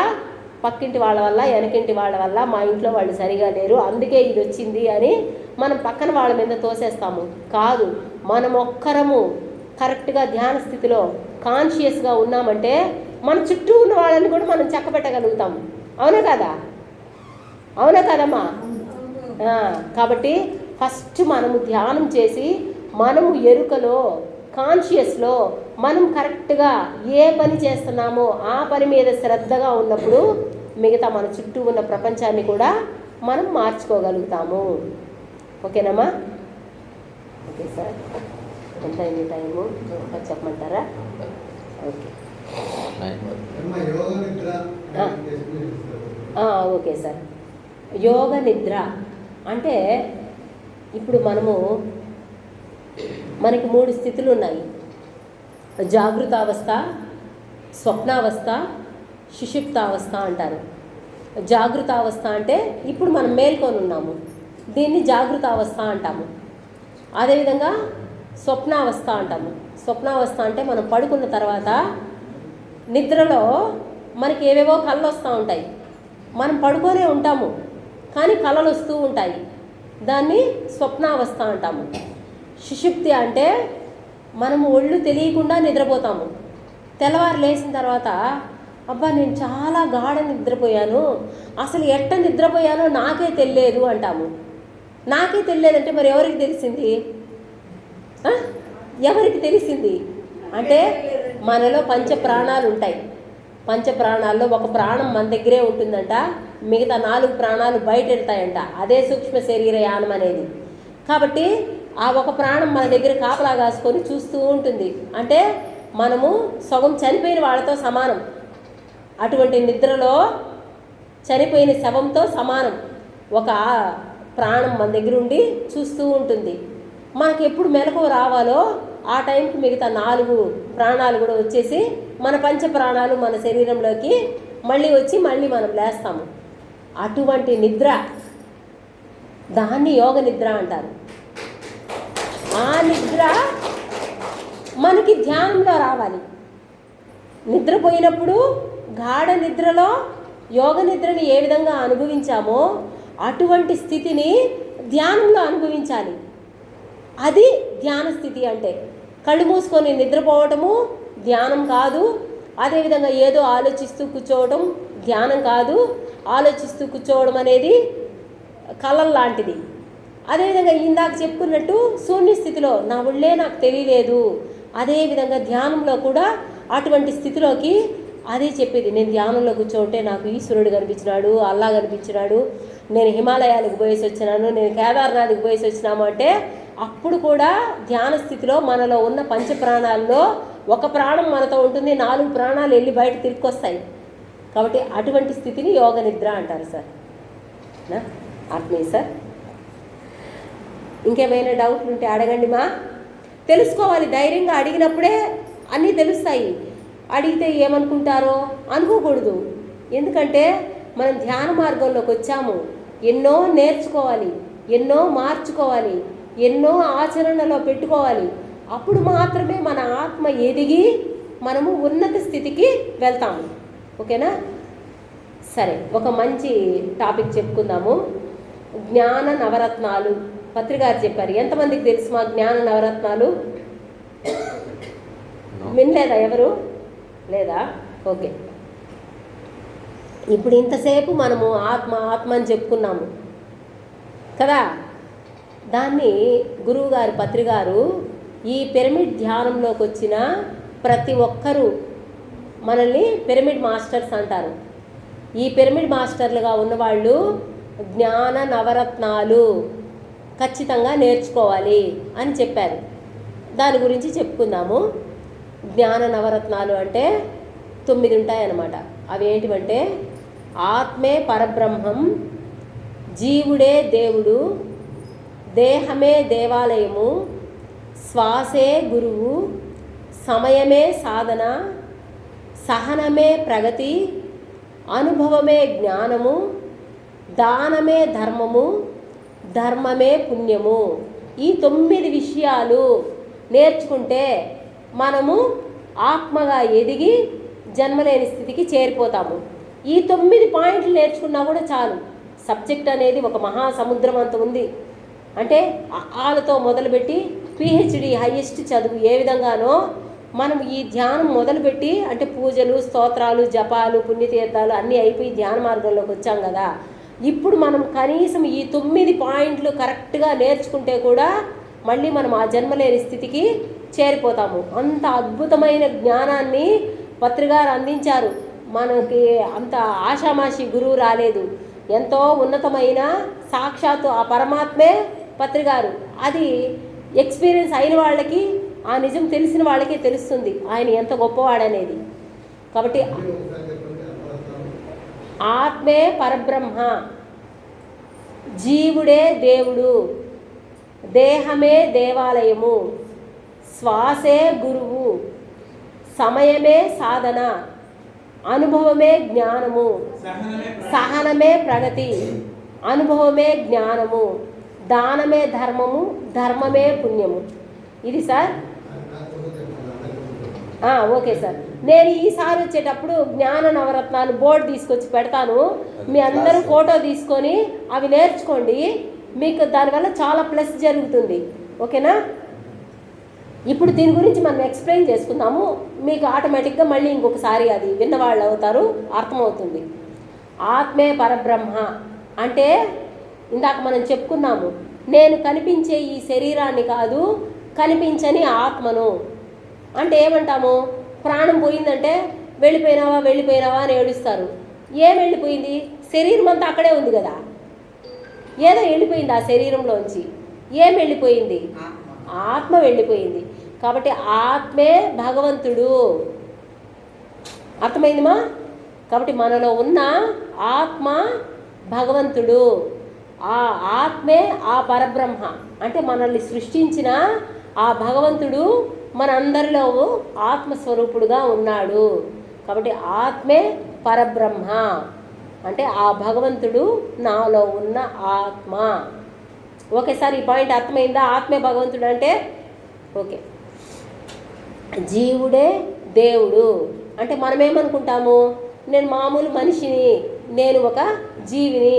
పక్కింటి వాళ్ళ వల్ల వెనకింటి వాళ్ళ వల్ల మా ఇంట్లో వాళ్ళు సరిగా లేరు అందుకే ఇది వచ్చింది అని మనం పక్కన వాళ్ళ మీద తోసేస్తాము. కాదు, మనం ఒక్కరము కరెక్ట్గా ధ్యాన స్థితిలో కాన్షియస్గా ఉన్నామంటే మన చుట్టూ ఉన్న వాళ్ళని కూడా మనం చక్కబెట్టగలుగుతాము. అవునా కదమ్మా? కాబట్టి ఫస్ట్ మనము ధ్యానం చేసి మనము ఎరుకలో కాన్షియస్లో మనం కరెక్ట్గా ఏ పని చేస్తున్నామో ఆ పని మీద శ్రద్ధగా ఉన్నప్పుడు మిగతా మన చుట్టూ ఉన్న ప్రపంచాన్ని కూడా మనం మార్చుకోగలుగుతాము. ఓకేనమ్మా? ఓకే సార్, ఎంత అయింది టైము చెప్పమంటారా? Okay okay sir. యోగ నిద్ర అంటే ఇప్పుడు మనకి 3 స్థితులు ఉన్నాయి. జాగృతావస్థ, స్వప్నావస్థ, సుషుప్తావస్థ అంటారు. జాగృతావస్థ అంటే ఇప్పుడు మనం మేల్కొని ఉన్నాము, దీన్ని జాగృతావస్థ అంటాము. అదేవిధంగా స్వప్నావస్థ అంటాము. స్వప్నావస్థ అంటే మనం పడుకున్న తర్వాత నిద్రలో మనకి ఏవేవో కళ్ళు వస్తూ ఉంటాయి, మనం పడుకొనే ఉంటాము కానీ కళలు వస్తూ ఉంటాయి, దాన్ని స్వప్నావస్థ అంటాము. సుషుప్తి అంటే మనము ఒళ్ళు తెలియకుండా నిద్రపోతాము. తెల్లవారు లేచిన తర్వాత అబ్బా నేను చాలా గాఢ నిద్రపోయాను, అసలు ఎట్ట నిద్రపోయానో నాకే తెలియదు అంటాము. నాకే తెలియదంటే మరి ఎవరికి తెలిసింది? ఎవరికి తెలిసింది అంటే మనలో పంచ ప్రాణాలు ఉంటాయి. పంచ ప్రాణాల్లో ఒక ప్రాణం మన దగ్గరే ఉంటుందంట, మిగతా 4 ప్రాణాలు బయట వెళ్తాయంట. అదే సూక్ష్మ శరీర యానం అనేది. కాబట్టి ఆ ఒక ప్రాణం మన దగ్గర కాపలా కాసుకొని చూస్తూ ఉంటుంది. అంటే మనము సగం చనిపోయిన వాళ్ళతో సమానం. అటువంటి నిద్రలో చనిపోయిన శవంతో సమానం. ఒక ప్రాణం మన దగ్గర ఉండి చూస్తూ ఉంటుంది. మనకి ఎప్పుడు మెలకువ రావాలో ఆ టైంకి మిగతా 4 ప్రాణాలు కూడా వచ్చేసి మన పంచ ప్రాణాలు మన శరీరంలోకి మళ్ళీ వచ్చి మళ్ళీ మనం లేస్తాము. అటువంటి నిద్ర, దాన్ని యోగ నిద్ర అంటారు. ఆ నిద్ర మనకి ధ్యానంలో రావాలి. నిద్రపోయినప్పుడు గాఢ నిద్రలో యోగ నిద్రని ఏ విధంగా అనుభవించామో అటువంటి స్థితిని ధ్యానంలో అనుభవించాలి. అది ధ్యాన స్థితి అంటే. కళ్ళు మూసుకొని నిద్రపోవటము ధ్యానం కాదు. అదేవిధంగా ఏదో ఆలోచిస్తూ కూర్చోవడం ధ్యానం కాదు. ఆలోచిస్తూ కూర్చోవడం అనేది కళ లాంటిది. అదేవిధంగా ఇందాక చెప్పుకున్నట్టు శూన్య స్థితిలో నా ఒళ్ళే నాకు తెలియలేదు. అదేవిధంగా ధ్యానంలో కూడా అటువంటి స్థితిలోకి అదే చెప్పేది. నేను ధ్యానంలో కూర్చోంటే నాకు ఈశ్వరుడు కనిపించినాడు, అల్లా కనిపించినాడు, నేను హిమాలయాలకు పోయేసి వచ్చినాను, నేను కేదార్నాథ్కి పోయేసి వచ్చినాము అంటే అప్పుడు కూడా ధ్యాన స్థితిలో మనలో ఉన్న పంచ ప్రాణాల్లో ఒక ప్రాణం మనతో ఉంటుంది, 4 ప్రాణాలు వెళ్ళి బయట తిరిగి. కాబట్టి అటువంటి స్థితిని యోగ నిద్ర అంటారు సార్. ఆత్మీయ సార్, ఇంకేమైనా డౌట్లు ఉంటే అడగండి మా. తెలుసుకోవాలి, ధైర్యంగా అడిగినప్పుడే అన్నీ తెలుస్తాయి. అడిగితే ఏమనుకుంటారో అనుకోకూడదు. ఎందుకంటే మనం ధ్యాన మార్గంలోకి వచ్చాము, ఎన్నో నేర్చుకోవాలి, ఎన్నో మార్చుకోవాలి, ఎన్నో ఆచరణలో పెట్టుకోవాలి. అప్పుడు మాత్రమే మన ఆత్మ ఎదిగి మనము ఉన్నత స్థితికి వెళ్తాము. ఓకేనా? సరే, ఒక మంచి టాపిక్ చెప్పుకుందాము. జ్ఞాన నవరత్నాలు పత్రికారు చెప్పారు. ఎంతమందికి తెలుసు మా జ్ఞాన నవరత్నాలు? వినలేదా ఎవరు? లేదా? ఓకే. ఇప్పుడు ఇంతసేపు మనము ఆత్మ ఆత్మ అని చెప్పుకున్నాము కదా. దాన్ని గురువుగారు పత్రికారు ఈ పిరమిడ్ ధ్యానంలోకి వచ్చిన ప్రతి ఒక్కరూ మనల్ని పిరమిడ్ మాస్టర్స్ అంటారు. ఈ పిరమిడ్ మాస్టర్లుగా ఉన్నవాళ్ళు జ్ఞాన నవరత్నాలు ఖచ్చితంగా నేర్చుకోవాలి అని చెప్పారు. దాని గురించి చెప్పుకుందాము. జ్ఞాన నవరత్నాలు అంటే 9 ఉంటాయన్నమాట. అవి ఏంటివంటే ఆత్మే పరబ్రహ్మం, జీవుడే దేవుడు, దేహమే దేవాలయము, శ్వాసే గురువు, సమయమే సాధన, సహనమే ప్రగతి, అనుభవమే జ్ఞానము, దానమే ధర్మము, ధర్మమే పుణ్యము. ఈ 9 విషయాలు నేర్చుకుంటే మనము ఆత్మగా ఎదిగి జన్మలేని స్థితికి చేరిపోతాము. ఈ 9 పాయింట్లు నేర్చుకున్నా కూడా చాలు. సబ్జెక్ట్ అనేది ఒక మహాసముద్రం అంత ఉంది. అంటే ఆలతో మొదలుపెట్టి పిహెచ్డి హైయెస్ట్ చదువు ఏ విధంగానో మనం ఈ ధ్యానం మొదలుపెట్టి, అంటే పూజలు, స్తోత్రాలు, జపాలు, పుణ్యతీర్థాలు అన్నీ అయిపోయి ధ్యాన మార్గంలోకి వచ్చాం కదా. ఇప్పుడు మనం కనీసం ఈ 9 పాయింట్లు కరెక్ట్గా నేర్చుకుంటే కూడా మళ్ళీ మనం ఆ జన్మలేని స్థితికి చేరిపోతాము. అంత అద్భుతమైన జ్ఞానాన్ని పత్రికారు అందించారు. మనకి అంత ఆషామాషి గురువు రాలేదు. ఎంతో ఉన్నతమైన సాక్షాత్తు ఆ పరమాత్మే పత్రికారు. అది ఎక్స్పీరియన్స్ అయిన వాళ్ళకి, ఆ నిజం తెలిసిన వాళ్ళకే తెలుస్తుంది ఆయన ఎంత గొప్పవాడనేది. కాబట్టి ఆత్మే పరబ్రహ్మ, జీవుడే దేవుడు, దేహమే దేవాలయము, శ్వాసే గురువు, సమయమే సాధన, అనుభవమే జ్ఞానము, సహనమే ప్రగతి, అనుభవమే జ్ఞానము, దానమే ధర్మము, ధర్మమే పుణ్యము. ఇది సార్. Okay sir. నేను ఈసారి వచ్చేటప్పుడు జ్ఞాన నవరత్నాలు బోర్డు తీసుకొచ్చి పెడతాను. మీ అందరూ ఫోటో తీసుకొని అవి నేర్చుకోండి. మీకు దానివల్ల చాలా ప్లస్ జరుగుతుంది. ఓకేనా? ఇప్పుడు దీని గురించి మనం ఎక్స్ప్లెయిన్ చేసుకుందాము. మీకు ఆటోమేటిక్గా మళ్ళీ ఇంకొకసారి అది విన్నవాళ్ళు అవుతారు, అర్థమవుతుంది. ఆత్మే పరబ్రహ్మ అంటే ఇందాక మనం చెప్పుకున్నాము, నేను కనిపించే ఈ శరీరాన్ని కాదు, కనిపించని ఆత్మను. అంటే ఏమంటాము? ప్రాణం పోయిందంటే వెళ్ళిపోయినావా వెళ్ళిపోయినావా అని ఏడుస్తారు. ఏం వెళ్ళిపోయింది? శరీరం అంతా అక్కడే ఉంది కదా. ఏదో వెళ్ళిపోయింది ఆ శరీరంలోంచి. ఏం వెళ్ళిపోయింది? ఆత్మ వెళ్ళిపోయింది. కాబట్టి ఆత్మే భగవంతుడు. అర్థమైందిమా? కాబట్టి మనలో ఉన్న ఆత్మ భగవంతుడు, ఆ ఆత్మే ఆ పరబ్రహ్మ. అంటే మనల్ని సృష్టించిన ఆ భగవంతుడు మనందరిలో ఆత్మస్వరూపుడుగా ఉన్నాడు. కాబట్టి ఆత్మే పరబ్రహ్మ అంటే ఆ భగవంతుడు నాలో ఉన్న ఆత్మ. ఒకేసారి ఈ పాయింట్ అర్థమైందా? ఆత్మే భగవంతుడు అంటే ఓకే. జీవుడే దేవుడు అంటే మనమేమనుకుంటాము, నేను మామూలు మనిషిని, నేను ఒక జీవిని,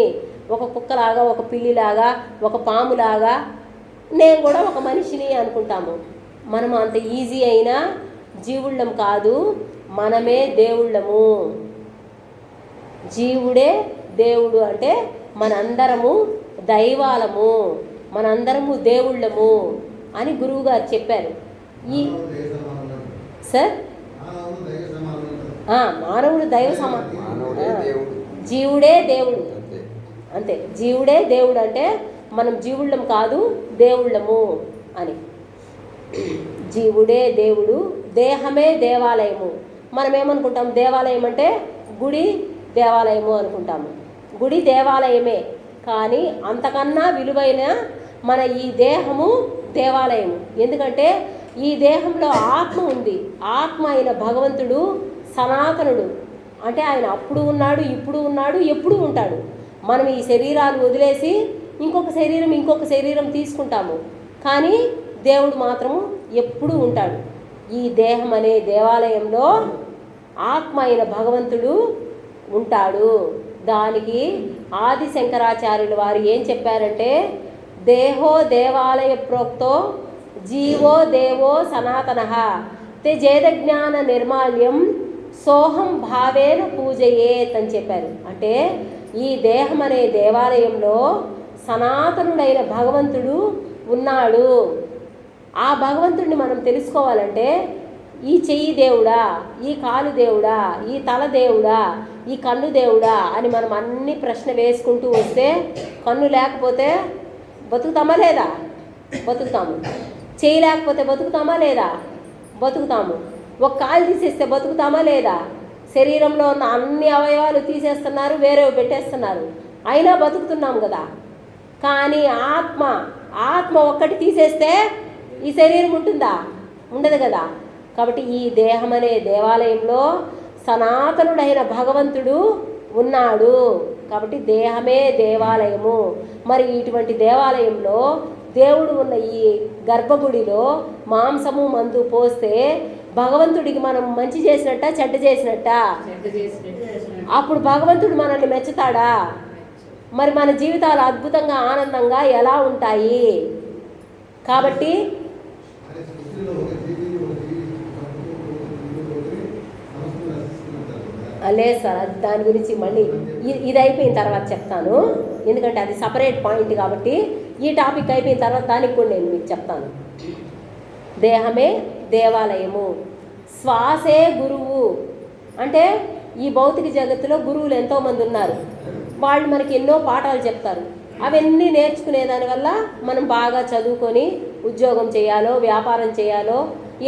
ఒక కుక్కలాగా, ఒక పిల్లిలాగా, ఒక పాములాగా నేను కూడా ఒక మనిషిని అనుకుంటాము. మనం అంత ఈజీ అయినా జీవుళ్ళం కాదు, మనమే దేవుళ్ళము. జీవుడే దేవుడు అంటే మనందరము దైవాలము, మనందరము దేవుళ్ళము అని గురువుగారు చెప్పారు. ఈ సార్ మానవుడు దైవ జీవుడే దేవుడు అంతే. జీవుడే దేవుడు అంటే మనం జీవుళ్ళం కాదు, దేవుళ్ళము అని. జీవుడే దేవుడు, దేహమే దేవాలయము. మనం ఏమనుకుంటాం, దేవాలయం అంటే గుడి దేవాలయము అనుకుంటాము. గుడి దేవాలయమే, కానీ అంతకన్నా విలువైన మన ఈ దేహము దేవాలయము. ఎందుకంటే ఈ దేహంలో ఆత్మ ఉంది. ఆత్మ అయిన భగవంతుడు సనాతనుడు అంటే ఆయన అప్పుడు ఉన్నాడు, ఇప్పుడు ఉన్నాడు, ఎప్పుడు ఉంటాడు. మనం ఈ శరీరాలు వదిలేసి ఇంకొక శరీరం తీసుకుంటాము, కానీ దేవుడు మాత్రము ఎప్పుడూ ఉంటాడు. ఈ దేహం అనే దేవాలయంలో ఆత్మ అయిన భగవంతుడు ఉంటాడు. దానికి ఆది శంకరాచార్యుల వారు ఏం చెప్పారంటే, దేహో దేవాలయ ప్రోక్తో జీవో దేవో సనాతనః త్యజేద జ్ఞాన నిర్మాల్యం సోహం భావేన పూజయేత్ అని చెప్పారు. అంటే ఈ దేహం అనే దేవాలయంలో సనాతనుడైన భగవంతుడు ఉన్నాడు. ఆ భగవంతుడిని మనం తెలుసుకోవాలంటే ఈ చెయ్యి దేవుడా, ఈ కాలు దేవుడా, ఈ తల దేవుడా, ఈ కన్ను దేవుడా అని మనం అన్ని ప్రశ్న వేసుకుంటూ వస్తే, కన్ను లేకపోతే బతుకుతామా లేదా? బతుకుతాము. చెయ్యి లేకపోతే బతుకుతామా లేదా? బతుకుతాము. ఒక కాలు తీసేస్తే బతుకుతామా లేదా? శరీరంలో ఉన్న అన్ని అవయవాలు తీసేస్తున్నారు, వేరేవి పెట్టేస్తున్నారు, అయినా బతుకుతున్నాం కదా. కానీ ఆత్మ ఒక్కటి తీసేస్తే ఈ శరీరం ఉంటుందా? ఉండదు కదా. కాబట్టి ఈ దేహం అనే దేవాలయంలో సనాతనుడైన భగవంతుడు ఉన్నాడు. కాబట్టి దేహమే దేవాలయము. మరి ఇటువంటి దేవాలయంలో దేవుడు ఉన్న ఈ గర్భగుడిలో మాంసము మందు పోస్తే భగవంతుడికి మనం మంచి చేసినట్ట, చెడ్డ చేసినట్ట? అప్పుడు భగవంతుడు మనల్ని మెచ్చుతాడా? మరి మన జీవితాలు అద్భుతంగా ఆనందంగా ఎలా ఉంటాయి? కాబట్టి లేదు సార్, అది దాని గురించి మళ్ళీ ఇది అయిపోయిన తర్వాత చెప్తాను. ఎందుకంటే అది సపరేట్ పాయింట్ కాబట్టి ఈ టాపిక్ అయిపోయిన తర్వాత దానికి కూడా నేను మీకు చెప్తాను. దేహమే దేవాలయము, శ్వాసే గురువు. అంటే ఈ భౌతిక జగత్తులో గురువులు ఎంతోమంది ఉన్నారు. వాళ్ళు మనకి ఎన్నో పాఠాలు చెప్తారు. అవన్నీ నేర్చుకునే దానివల్ల మనం బాగా చదువుకొని ఉద్యోగం చేయాలో, వ్యాపారం చేయాలో,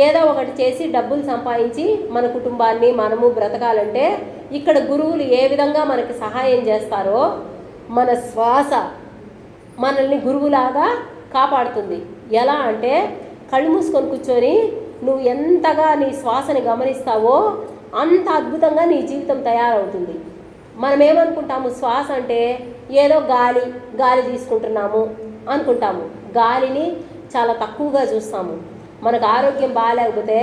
ఏదో ఒకటి చేసి డబ్బులు సంపాదించి మన కుటుంబాన్ని మనము బ్రతకాలంటే ఇక్కడ గురువులు ఏ విధంగా మనకి సహాయం చేస్తారో, మన శ్వాస మనల్ని గురువులాగా కాపాడుతుంది. ఎలా అంటే కళ్ళు మూసుకొని కూర్చొని నువ్వు ఎంతగా నీ శ్వాసని గమనిస్తావో అంత అద్భుతంగా నీ జీవితం తయారవుతుంది. మనం ఏమనుకుంటాము, శ్వాస అంటే ఏదో గాలి తీసుకుంటున్నాము అనుకుంటాము. గాలిని చాలా తక్కువగా చూస్తాము. మనకు ఆరోగ్యం బాగాలేకపోతే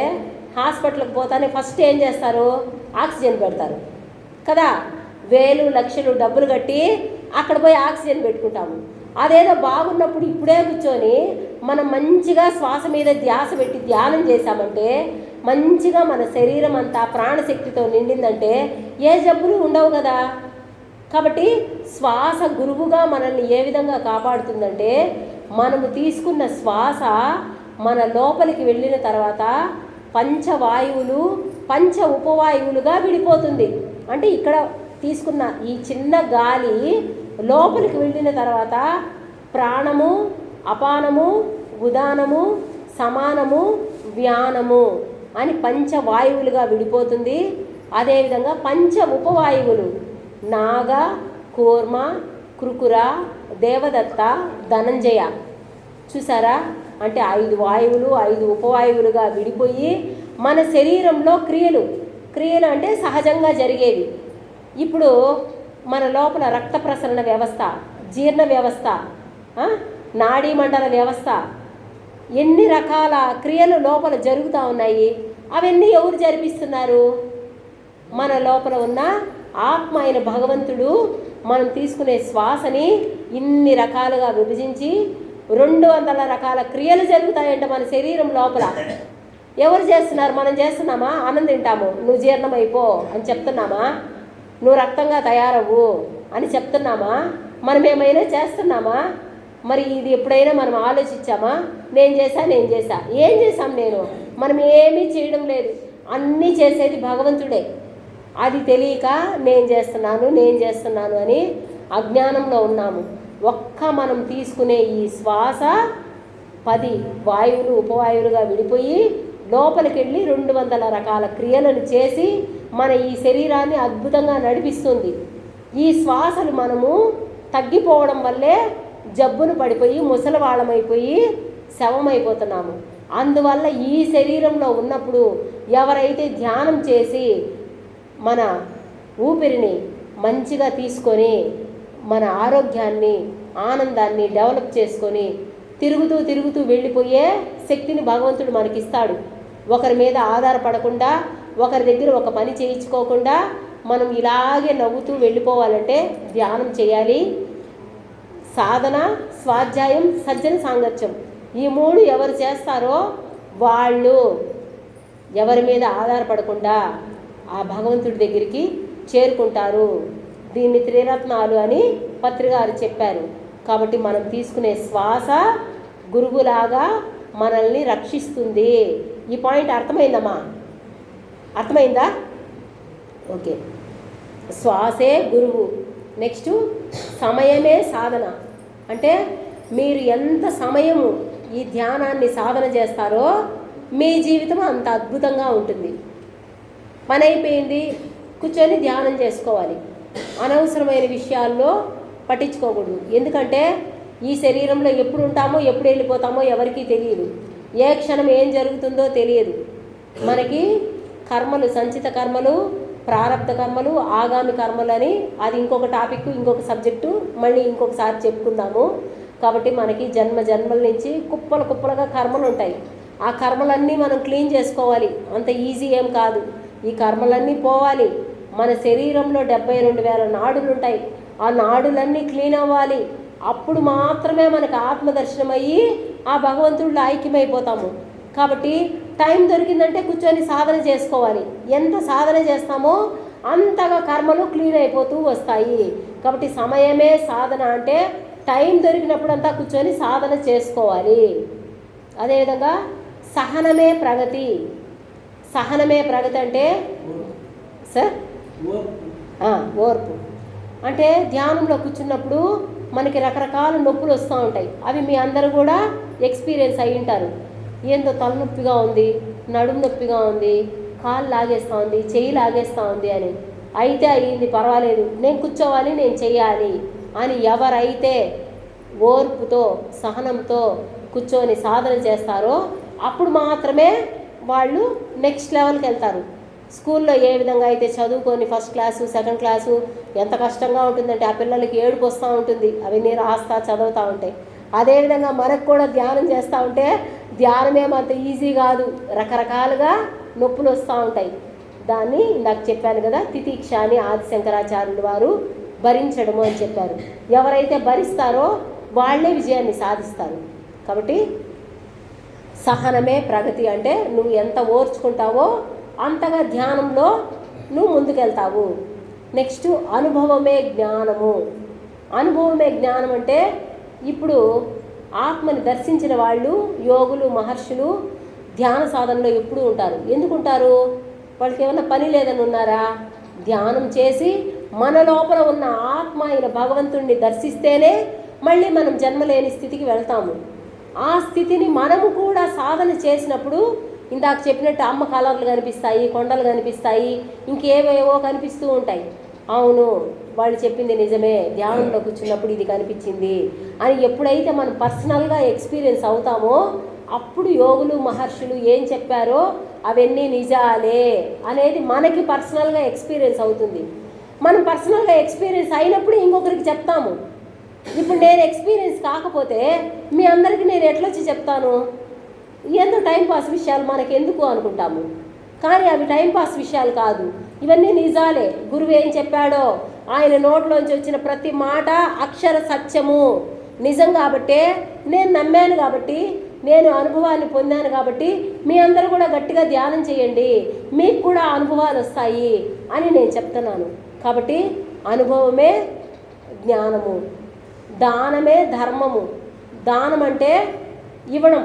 హాస్పిటల్కి పోతానే ఫస్ట్ ఏం చేస్తారు, ఆక్సిజన్ పెడతారు కదా. వేలు లక్షలు డబ్బులు కట్టి అక్కడ పోయి ఆక్సిజన్ పెట్టుకుంటాము. అదేదో బాగున్నప్పుడు ఇప్పుడే కూర్చొని మనం మంచిగా శ్వాస మీద ధ్యాస పెట్టి ధ్యానం చేశామంటే మంచిగా మన శరీరం అంతా ప్రాణశక్తితో నిండిందంటే ఏ జబ్బులు ఉండవు కదా. కాబట్టి శ్వాస గురువుగా మనల్ని ఏ విధంగా కాపాడుతుందంటే, మనము తీసుకున్న శ్వాస మన లోపలికి వెళ్ళిన తర్వాత పంచవాయువులు పంచ ఉపవాయువులుగా విడిపోతుంది. అంటే ఇక్కడ తీసుకున్న ఈ చిన్న గాలి లోపలికి వెళ్ళిన తర్వాత ప్రాణము, అపానము, ఉదానము, సమానము, వ్యానము అని పంచవాయువులుగా విడిపోతుంది. అదేవిధంగా పంచ ఉపవాయువులు నాగ, కూర్మ, కృకుర, దేవదత్త, ధనంజయ. చూసారా? అంటే 5 వాయువులు 5 ఉపవాయువులుగా విడిపోయి మన శరీరంలో క్రియలు అంటే సహజంగా జరిగేవి. ఇప్పుడు మన లోపల రక్త ప్రసరణ వ్యవస్థ, జీర్ణ వ్యవస్థ, నాడీ మండల వ్యవస్థ, ఎన్ని రకాల క్రియలు లోపల జరుగుతూ ఉన్నాయి. అవన్నీ ఎవరు జరిపిస్తున్నారు? మన లోపల ఉన్న ఆత్మ అయిన భగవంతుడు మనం తీసుకునే శ్వాసని ఇన్ని రకాలుగా విభజించి 200 రకాల క్రియలు జరుగుతాయంట మన శరీరం లోపల. ఎవరు చేస్తున్నారు? మనం చేస్తున్నామా? అన్నం తింటాము, నువ్వు జీర్ణమైపో అని చెప్తున్నామా? నువ్వు రక్తంగా తయారవ్వు అని చెప్తున్నామా? మనం ఏమైనా చేస్తున్నామా? మరి ఇది ఎప్పుడైనా మనం ఆలోచించామా? నేను చేశా. ఏం చేశాం? మనం ఏమీ చేయడం లేదు. అన్నీ చేసేది భగవంతుడే. అది తెలియక నేను చేస్తున్నాను అని అజ్ఞానంలో ఉన్నాము. మనం తీసుకునే ఈ శ్వాస 10 వాయువులు ఉపవాయువులుగా విడిపోయి లోపలికి వెళ్ళి 200 రకాల క్రియలను చేసి మన ఈ శరీరాన్ని అద్భుతంగా నడిపిస్తుంది. ఈ శ్వాసలు మనము తగ్గిపోవడం వల్లే జబ్బును పడిపోయి ముసలివాళ్ళమైపోయి శవమైపోతున్నాము. అందువల్ల ఈ శరీరంలో ఉన్నప్పుడు ఎవరైతే ధ్యానం చేసి మన ఊపిరిని మంచిగా తీసుకొని మన ఆరోగ్యాన్ని ఆనందాన్ని డెవలప్ చేసుకొని తిరుగుతూ వెళ్ళిపోయే శక్తిని భగవంతుడు మనకిస్తాడు. ఒకరి మీద ఆధారపడకుండా, ఒకరి దగ్గర ఒక పని చేయించుకోకుండా మనం ఇలాగే నవ్వుతూ వెళ్ళిపోవాలంటే ధ్యానం చేయాలి. సాధన, స్వాధ్యాయం, సజ్జన సాంగత్యం, ఈ 3 ఎవరు చేస్తారో వాళ్ళు ఎవరి మీద ఆధారపడకుండా ఆ భగవంతుడి దగ్గరికి చేరుకుంటారు. దీన్ని త్రిరత్నాలు అని పత్రికారు చెప్పారు. కాబట్టి మనం తీసుకునే శ్వాస గురువులాగా మనల్ని రక్షిస్తుంది. ఈ పాయింట్ అర్థమైందమ్మా? అర్థమైందా? ఓకే. శ్వాసే గురువు. నెక్స్ట్ సమయమే సాధన. అంటే మీరు ఎంత సమయము ఈ ధ్యానాన్ని సాధన చేస్తారో మీ జీవితం అంత అద్భుతంగా ఉంటుంది. పని అయిపోయింది, కూర్చొని ధ్యానం చేసుకోవాలి. అనవసరమైన విషయాల్లో పట్టించుకోకూడదు. ఎందుకంటే ఈ శరీరంలో ఎప్పుడు ఉంటామో ఎప్పుడు వెళ్ళిపోతామో ఎవరికీ తెలియదు. ఏ క్షణం ఏం జరుగుతుందో తెలియదు. మనకి కర్మలు, సంచిత కర్మలు, ప్రారబ్ధ కర్మలు, ఆగామి కర్మలు అని అది ఇంకొక టాపిక్, ఇంకొక సబ్జెక్టు, మళ్ళీ ఇంకొకసారి చెప్పుకుందాము. కాబట్టి మనకి జన్మల నుంచి కుప్పలుగా కర్మలు ఉంటాయి. ఆ కర్మలన్నీ మనం క్లీన్ చేసుకోవాలి. అంత ఈజీ ఏం కాదు. ఈ కర్మలన్నీ పోవాలి. మన శరీరంలో 72,000 నాడులు ఉంటాయి. ఆ నాడులన్నీ క్లీన్ అవ్వాలి. అప్పుడు మాత్రమే మనకు ఆత్మదర్శనం అయ్యి ఆ భగవంతుడిలో ఐక్యమైపోతాము. కాబట్టి టైం దొరికిందంటే కూర్చొని సాధన చేసుకోవాలి. ఎంత సాధన చేస్తామో అంతగా కర్మలు క్లీన్ అయిపోతూ వస్తాయి. కాబట్టి సమయమే సాధన. అంటే టైం దొరికినప్పుడు అంతా కూర్చొని సాధన చేసుకోవాలి. అదేవిధంగా సహనమే ప్రగతి. సహనమే ప్రగతి అంటే సార్ ఓర్పు. అంటే ధ్యానంలో కూర్చున్నప్పుడు మనకి రకరకాల నొప్పులు వస్తూ ఉంటాయి. అవి మీ అందరూ కూడా ఎక్స్పీరియన్స్ అయ్యి ఉంటారు. ఏందో తలనొప్పిగా ఉంది, నడుము నొప్పిగా ఉంది, కాలు లాగేస్తూ ఉంది, చెయ్యి లాగేస్తూ ఉంది అని. అయితే అయ్యింది, పర్వాలేదు, నేను కూర్చోవాలి, నేను చెయ్యాలి అని ఎవరైతే ఓర్పుతో సహనంతో కూర్చొని సాధన చేస్తారో అప్పుడు మాత్రమే వాళ్ళు నెక్స్ట్ లెవెల్కి వెళ్తారు. స్కూల్లో ఏ విధంగా అయితే చదువుకొని ఫస్ట్ క్లాసు, సెకండ్ క్లాసు ఎంత కష్టంగా ఉంటుందంటే ఆ పిల్లలకి ఏడుపు వస్తూ ఉంటుంది. అవన్నీ రాస్తా చదువుతూ ఉంటాయి. అదేవిధంగా మనకు కూడా ధ్యానం చేస్తూ ఉంటే ధ్యానమేమంత ఈజీ కాదు. రకరకాలుగా నొప్పులు వస్తూ ఉంటాయి. దాన్ని ఇందాక చెప్పాను కదా, తితీక్ష అని ఆదిశంకరాచార్యులు వారు భరించడము అని చెప్పారు. ఎవరైతే భరిస్తారో వాళ్ళే విజయాన్ని సాధిస్తారు. కాబట్టి సహనమే ప్రగతి. అంటే నువ్వు ఎంత ఓర్చుకుంటావో అంతగా ధ్యానంలో నువ్వు ముందుకెళ్తావు. నెక్స్ట్ అనుభవమే జ్ఞానము. అనుభవమే జ్ఞానం అంటే ఇప్పుడు ఆత్మని దర్శించిన వాళ్ళు, యోగులు, మహర్షులు ధ్యాన సాధనలో ఎప్పుడూ ఉంటారు. ఎందుకుంటారు? వాళ్ళకి ఏమన్నా పని లేదని ఉన్నారా? ధ్యానం చేసి మన లోపల ఉన్న ఆత్మ అయిన భగవంతుణ్ణి దర్శిస్తేనే మళ్ళీ మనం జన్మలేని స్థితికి వెళ్తాము. ఆ స్థితిని మనము కూడా సాధన చేసినప్పుడు ఇందాక చెప్పినట్టు అమ్మ కలర్లు కనిపిస్తాయి, కొండలు కనిపిస్తాయి, ఇంకేవేవో కనిపిస్తూ ఉంటాయి. అవును, వాళ్ళు చెప్పింది నిజమే, ధ్యానంలో కూర్చున్నప్పుడు ఇది కనిపించింది అని ఎప్పుడైతే మనం పర్సనల్గా ఎక్స్పీరియన్స్ అవుతామో అప్పుడు యోగులు మహర్షులు ఏం చెప్పారో అవన్నీ నిజాలే అనేది మనకి పర్సనల్గా ఎక్స్పీరియన్స్ అవుతుంది. మనం పర్సనల్గా ఎక్స్పీరియన్స్ అయినప్పుడు ఇంకొకరికి చెప్తాము. ఇప్పుడు నేను ఎక్స్పీరియన్స్ కాకపోతే మీ అందరికీ నేను ఎట్లొచ్చి చెప్తాను? ఏందో టైంపాస్ విషయాలు మనకెందుకు అనుకుంటాము. కానీ అవి టైంపాస్ విషయాలు కాదు, ఇవన్నీ నిజాలే. గురువు ఏం చెప్పాడో ఆయన నోట్లోంచి వచ్చిన ప్రతి మాట అక్షర సత్యము, నిజం. కాబట్టే నేను నమ్మాను, కాబట్టి నేను అనుభవాన్ని పొందాను. కాబట్టి మీ అందరూ కూడా గట్టిగా ధ్యానం చేయండి, మీకు కూడా అనుభవాలు వస్తాయి అని నేను చెప్తున్నాను. కాబట్టి అనుభవమే జ్ఞానము, దానమే ధర్మము. దానం అంటే ఇవ్వడం.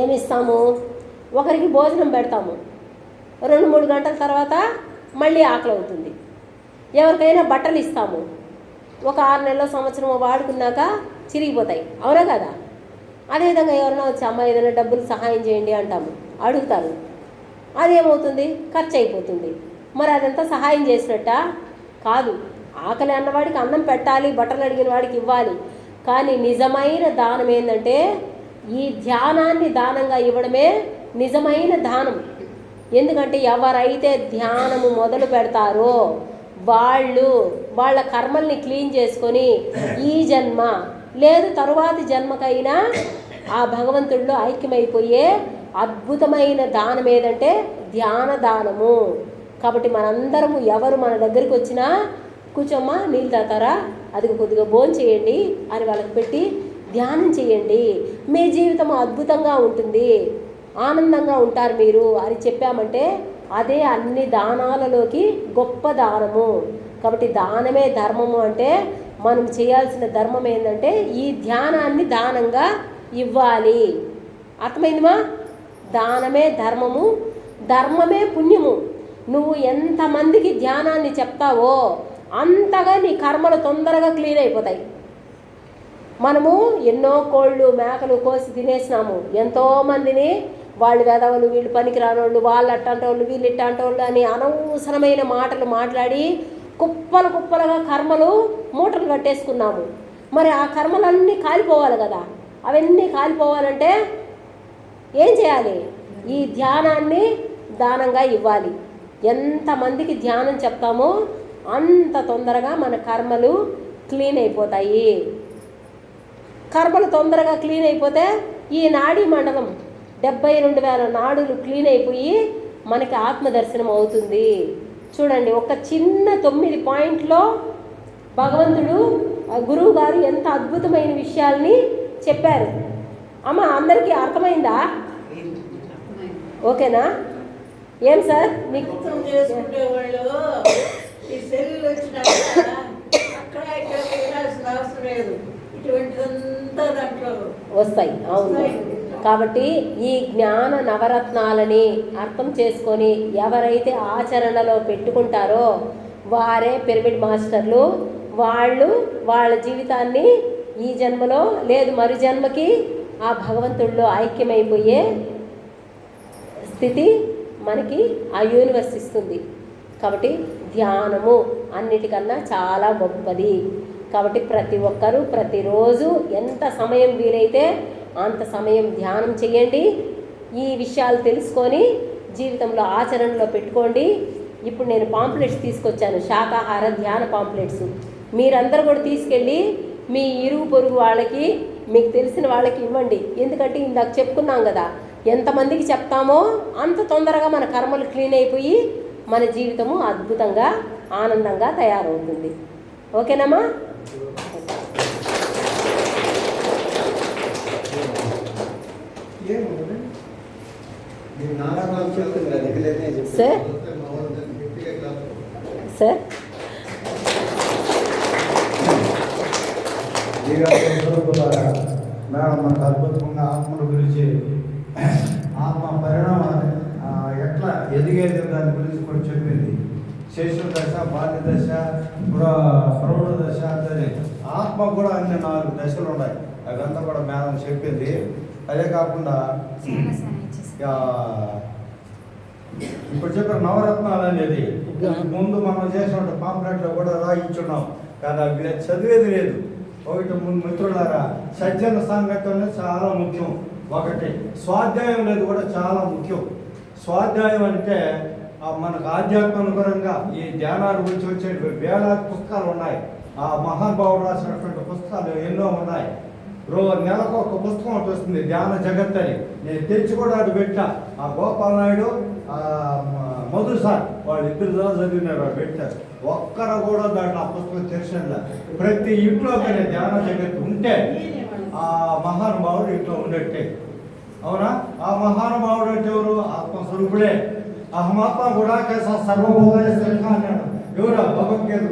ఏమిస్తాము? ఒకరికి భోజనం పెడతాము, 2-3 గంటల తర్వాత మళ్ళీ ఆకలి అవుతుంది. ఎవరికైనా బట్టలు ఇస్తాము, ఒక 6 నెలలో సంవత్సరం వాడుకున్నాక చిరిగిపోతాయి, అవునా కదా? అదేవిధంగా ఎవరైనా వచ్చి అమ్మ ఏదైనా డబ్బులు సహాయం చేయండి అంటాము, అడుగుతారు, అదేమవుతుంది? ఖర్చు అయిపోతుంది. మరి అదంతా సహాయం చేసినట్ట కాదు. ఆకలి అన్నవాడికి అన్నం పెట్టాలి, బట్టలు అడిగిన వాడికి ఇవ్వాలి. కానీ నిజమైన దానం ఏంటంటే ఈ ధ్యానాన్ని దానంగా ఇవ్వడమే నిజమైన దానం. ఎందుకంటే ఎవరైతే ధ్యానము మొదలు పెడతారో వాళ్ళ కర్మల్ని క్లీన్ చేసుకొని ఈ జన్మ లేదు తరువాతి జన్మకైనా ఆ భగవంతుడిలో ఐక్యమైపోయే అద్భుతమైన దానం ఏదంటే ధ్యాన దానము. కాబట్టి మనందరము ఎవరు మన దగ్గరికి వచ్చినా కూర్చోమ్మా నీళ్ళు తాతారా, అది కొద్దిగా భోజనం చేయండి అని వాళ్ళకి పెట్టి ధ్యానం చేయండి, మీ జీవితం అద్భుతంగా ఉంటుంది, ఆనందంగా ఉంటారు మీరు అని చెప్పామంటే అదే అన్ని దానాలలోకి గొప్ప దానము. కాబట్టి దానమే ధర్మము. అంటే మనం చేయాల్సిన ధర్మం ఏంటంటే ఈ ధ్యానాన్ని దానంగా ఇవ్వాలి. అర్థమైందిమా? దానమే ధర్మము, ధర్మమే పుణ్యము. నువ్వు ఎంతమందికి ధ్యానాన్ని చెప్తావో అంతగా నీ కర్మలు తొందరగా క్లీన్ అయిపోతాయి. మనము ఎన్నో కోళ్ళు మేకలు కోసి తినేసినాము, ఎంతోమందిని వాళ్ళు వెదవలు, వీళ్ళు పనికిరానోళ్ళు, వాళ్ళు అట్టంటోళ్ళు, వీళ్ళు ఇట్టంటోళ్ళు అని అనవసరమైన మాటలు మాట్లాడి కుప్పలు కుప్పలుగా కర్మలు మూటలు కట్టేసుకున్నాము. మరి ఆ కర్మలన్నీ కాలిపోవాలి కదా. అవన్నీ కాలిపోవాలంటే ఏం చేయాలి? ఈ ధ్యానాన్ని దానంగా ఇవ్వాలి. ఎంతమందికి ధ్యానం చెప్తామో అంత తొందరగా మన కర్మలు క్లీన్ అయిపోతాయి. కర్మలు తొందరగా క్లీన్ అయిపోతే ఈ నాడీ మండలం 72,000 నాడులు క్లీన్ అయిపోయి మనకి ఆత్మదర్శనం అవుతుంది. చూడండి, ఒక చిన్న 9 పాయింట్లో భగవంతుడు గురువు గారు ఎంత అద్భుతమైన విషయాల్ని చెప్పారు. అమ్మ అందరికీ అర్థమైందా? ఓకేనా? ఏం సార్ మీకు చేసుకునే వాళ్ళు ఈ సెల్లు వచ్చినాక అక్కడ ఇక్కడ వినాల్సిన అవసరం లేదు, ఇటువంటిదంతా దాంట్లో వస్తాయి. అవును. కాబట్టి ఈ జ్ఞాన నవరత్నాలని అర్థం చేసుకొని ఎవరైతే ఆచరణలో పెట్టుకుంటారో వారే పిరమిడ్ మాస్టర్లు. వాళ్ళు వాళ్ళ జీవితాన్ని ఈ జన్మలో లేదు మరు జన్మకి ఆ భగవంతుడిలో ఐక్యమైపోయే స్థితి మనకి ఆ యూనివర్స్ ఇస్తుంది. కాబట్టి ధ్యానము అన్నిటికన్నా చాలా గొప్పది. కాబట్టి ప్రతి ఒక్కరూ ప్రతిరోజు ఎంత సమయం వీలైతే అంత సమయం ధ్యానం చేయండి. ఈ విషయాలు తెలుసుకొని జీవితంలో ఆచరణలో పెట్టుకోండి. ఇప్పుడు నేను పాంప్లెట్స్ తీసుకొచ్చాను, శాకాహార ధ్యాన పాంప్లెట్స్. మీరందరూ కూడా తీసుకెళ్ళి మీ ఇరుగు పొరుగు వాళ్ళకి, మీకు తెలిసిన వాళ్ళకి ఇవ్వండి. ఎందుకంటే ఇందాక చెప్పుకున్నాం కదా, ఎంతమందికి చెప్తామో అంత తొందరగా మన కర్మలు క్లీన్ అయిపోయి మన జీవితము అద్భుతంగా ఆనందంగా తయారవుతుంది. ఓకేనమ్మా? సార్ సార్ మేడం మనకు అద్భుతంగా ఆత్మల గురించి, ఆత్మ పరిణామాన్ని ఎట్లా ఎదిగేది దాని గురించి కూడా చెప్పింది. శేషు దశ, బాల్య దశ, ప్రౌఢ దశ అని ఆత్మ కూడా అన్ని 4 దశలు ఉన్నాయి. అదంతా కూడా మేడం చెప్పింది. అదే కాకుండా ఆ, ఇప్పుడు చెప్పిన నవరత్నాలు అనేది ముందు మనం చేసిన పాంప్లెట్లో కూడా రాయించున్నాం, కానీ అవి చదివేది లేదు. ఒకటి ముందు మిత్రులారా, సజ్జన సాంగత్యం అనేది చాలా ముఖ్యం. ఒకటి స్వాధ్యాయం అనేది కూడా చాలా ముఖ్యం. స్వాధ్యాయం అంటే మనకు ఆధ్యాత్మానుగుణంగా ఈ ధ్యానాల గురించి వచ్చే వేలాది పుస్తకాలు ఉన్నాయి. ఆ మహానుభావుడు రాసినటువంటి పుస్తకాలు ఎన్నో ఉన్నాయి. నెలకు ఒక పుస్తకం ఒకటి వస్తుంది, ధ్యాన జగత్ అని. నేను తెచ్చి కూడా అది పెట్టా. ఆ గోపాల్ నాయుడు, మధు సార్ వాళ్ళు ఇద్దరు చదివినారు, వాళ్ళు పెట్టారు. ఒక్కరు కూడా దాంట్లో ఆ పుస్తకం తెలిసిన ప్రతి ఇంట్లో కానీ ధ్యాన జగత్ ఉంటే ఆ మహానుభావుడు ఇంట్లో ఉండేట్టే. అవునా? ఆ మహానుభావుడు అంటే ఎవరు? ఆత్మస్వరూపుడే. అహమాత్మ కూడా సర్వభూత అన్నాడు. ఎవరు? భగవద్గీత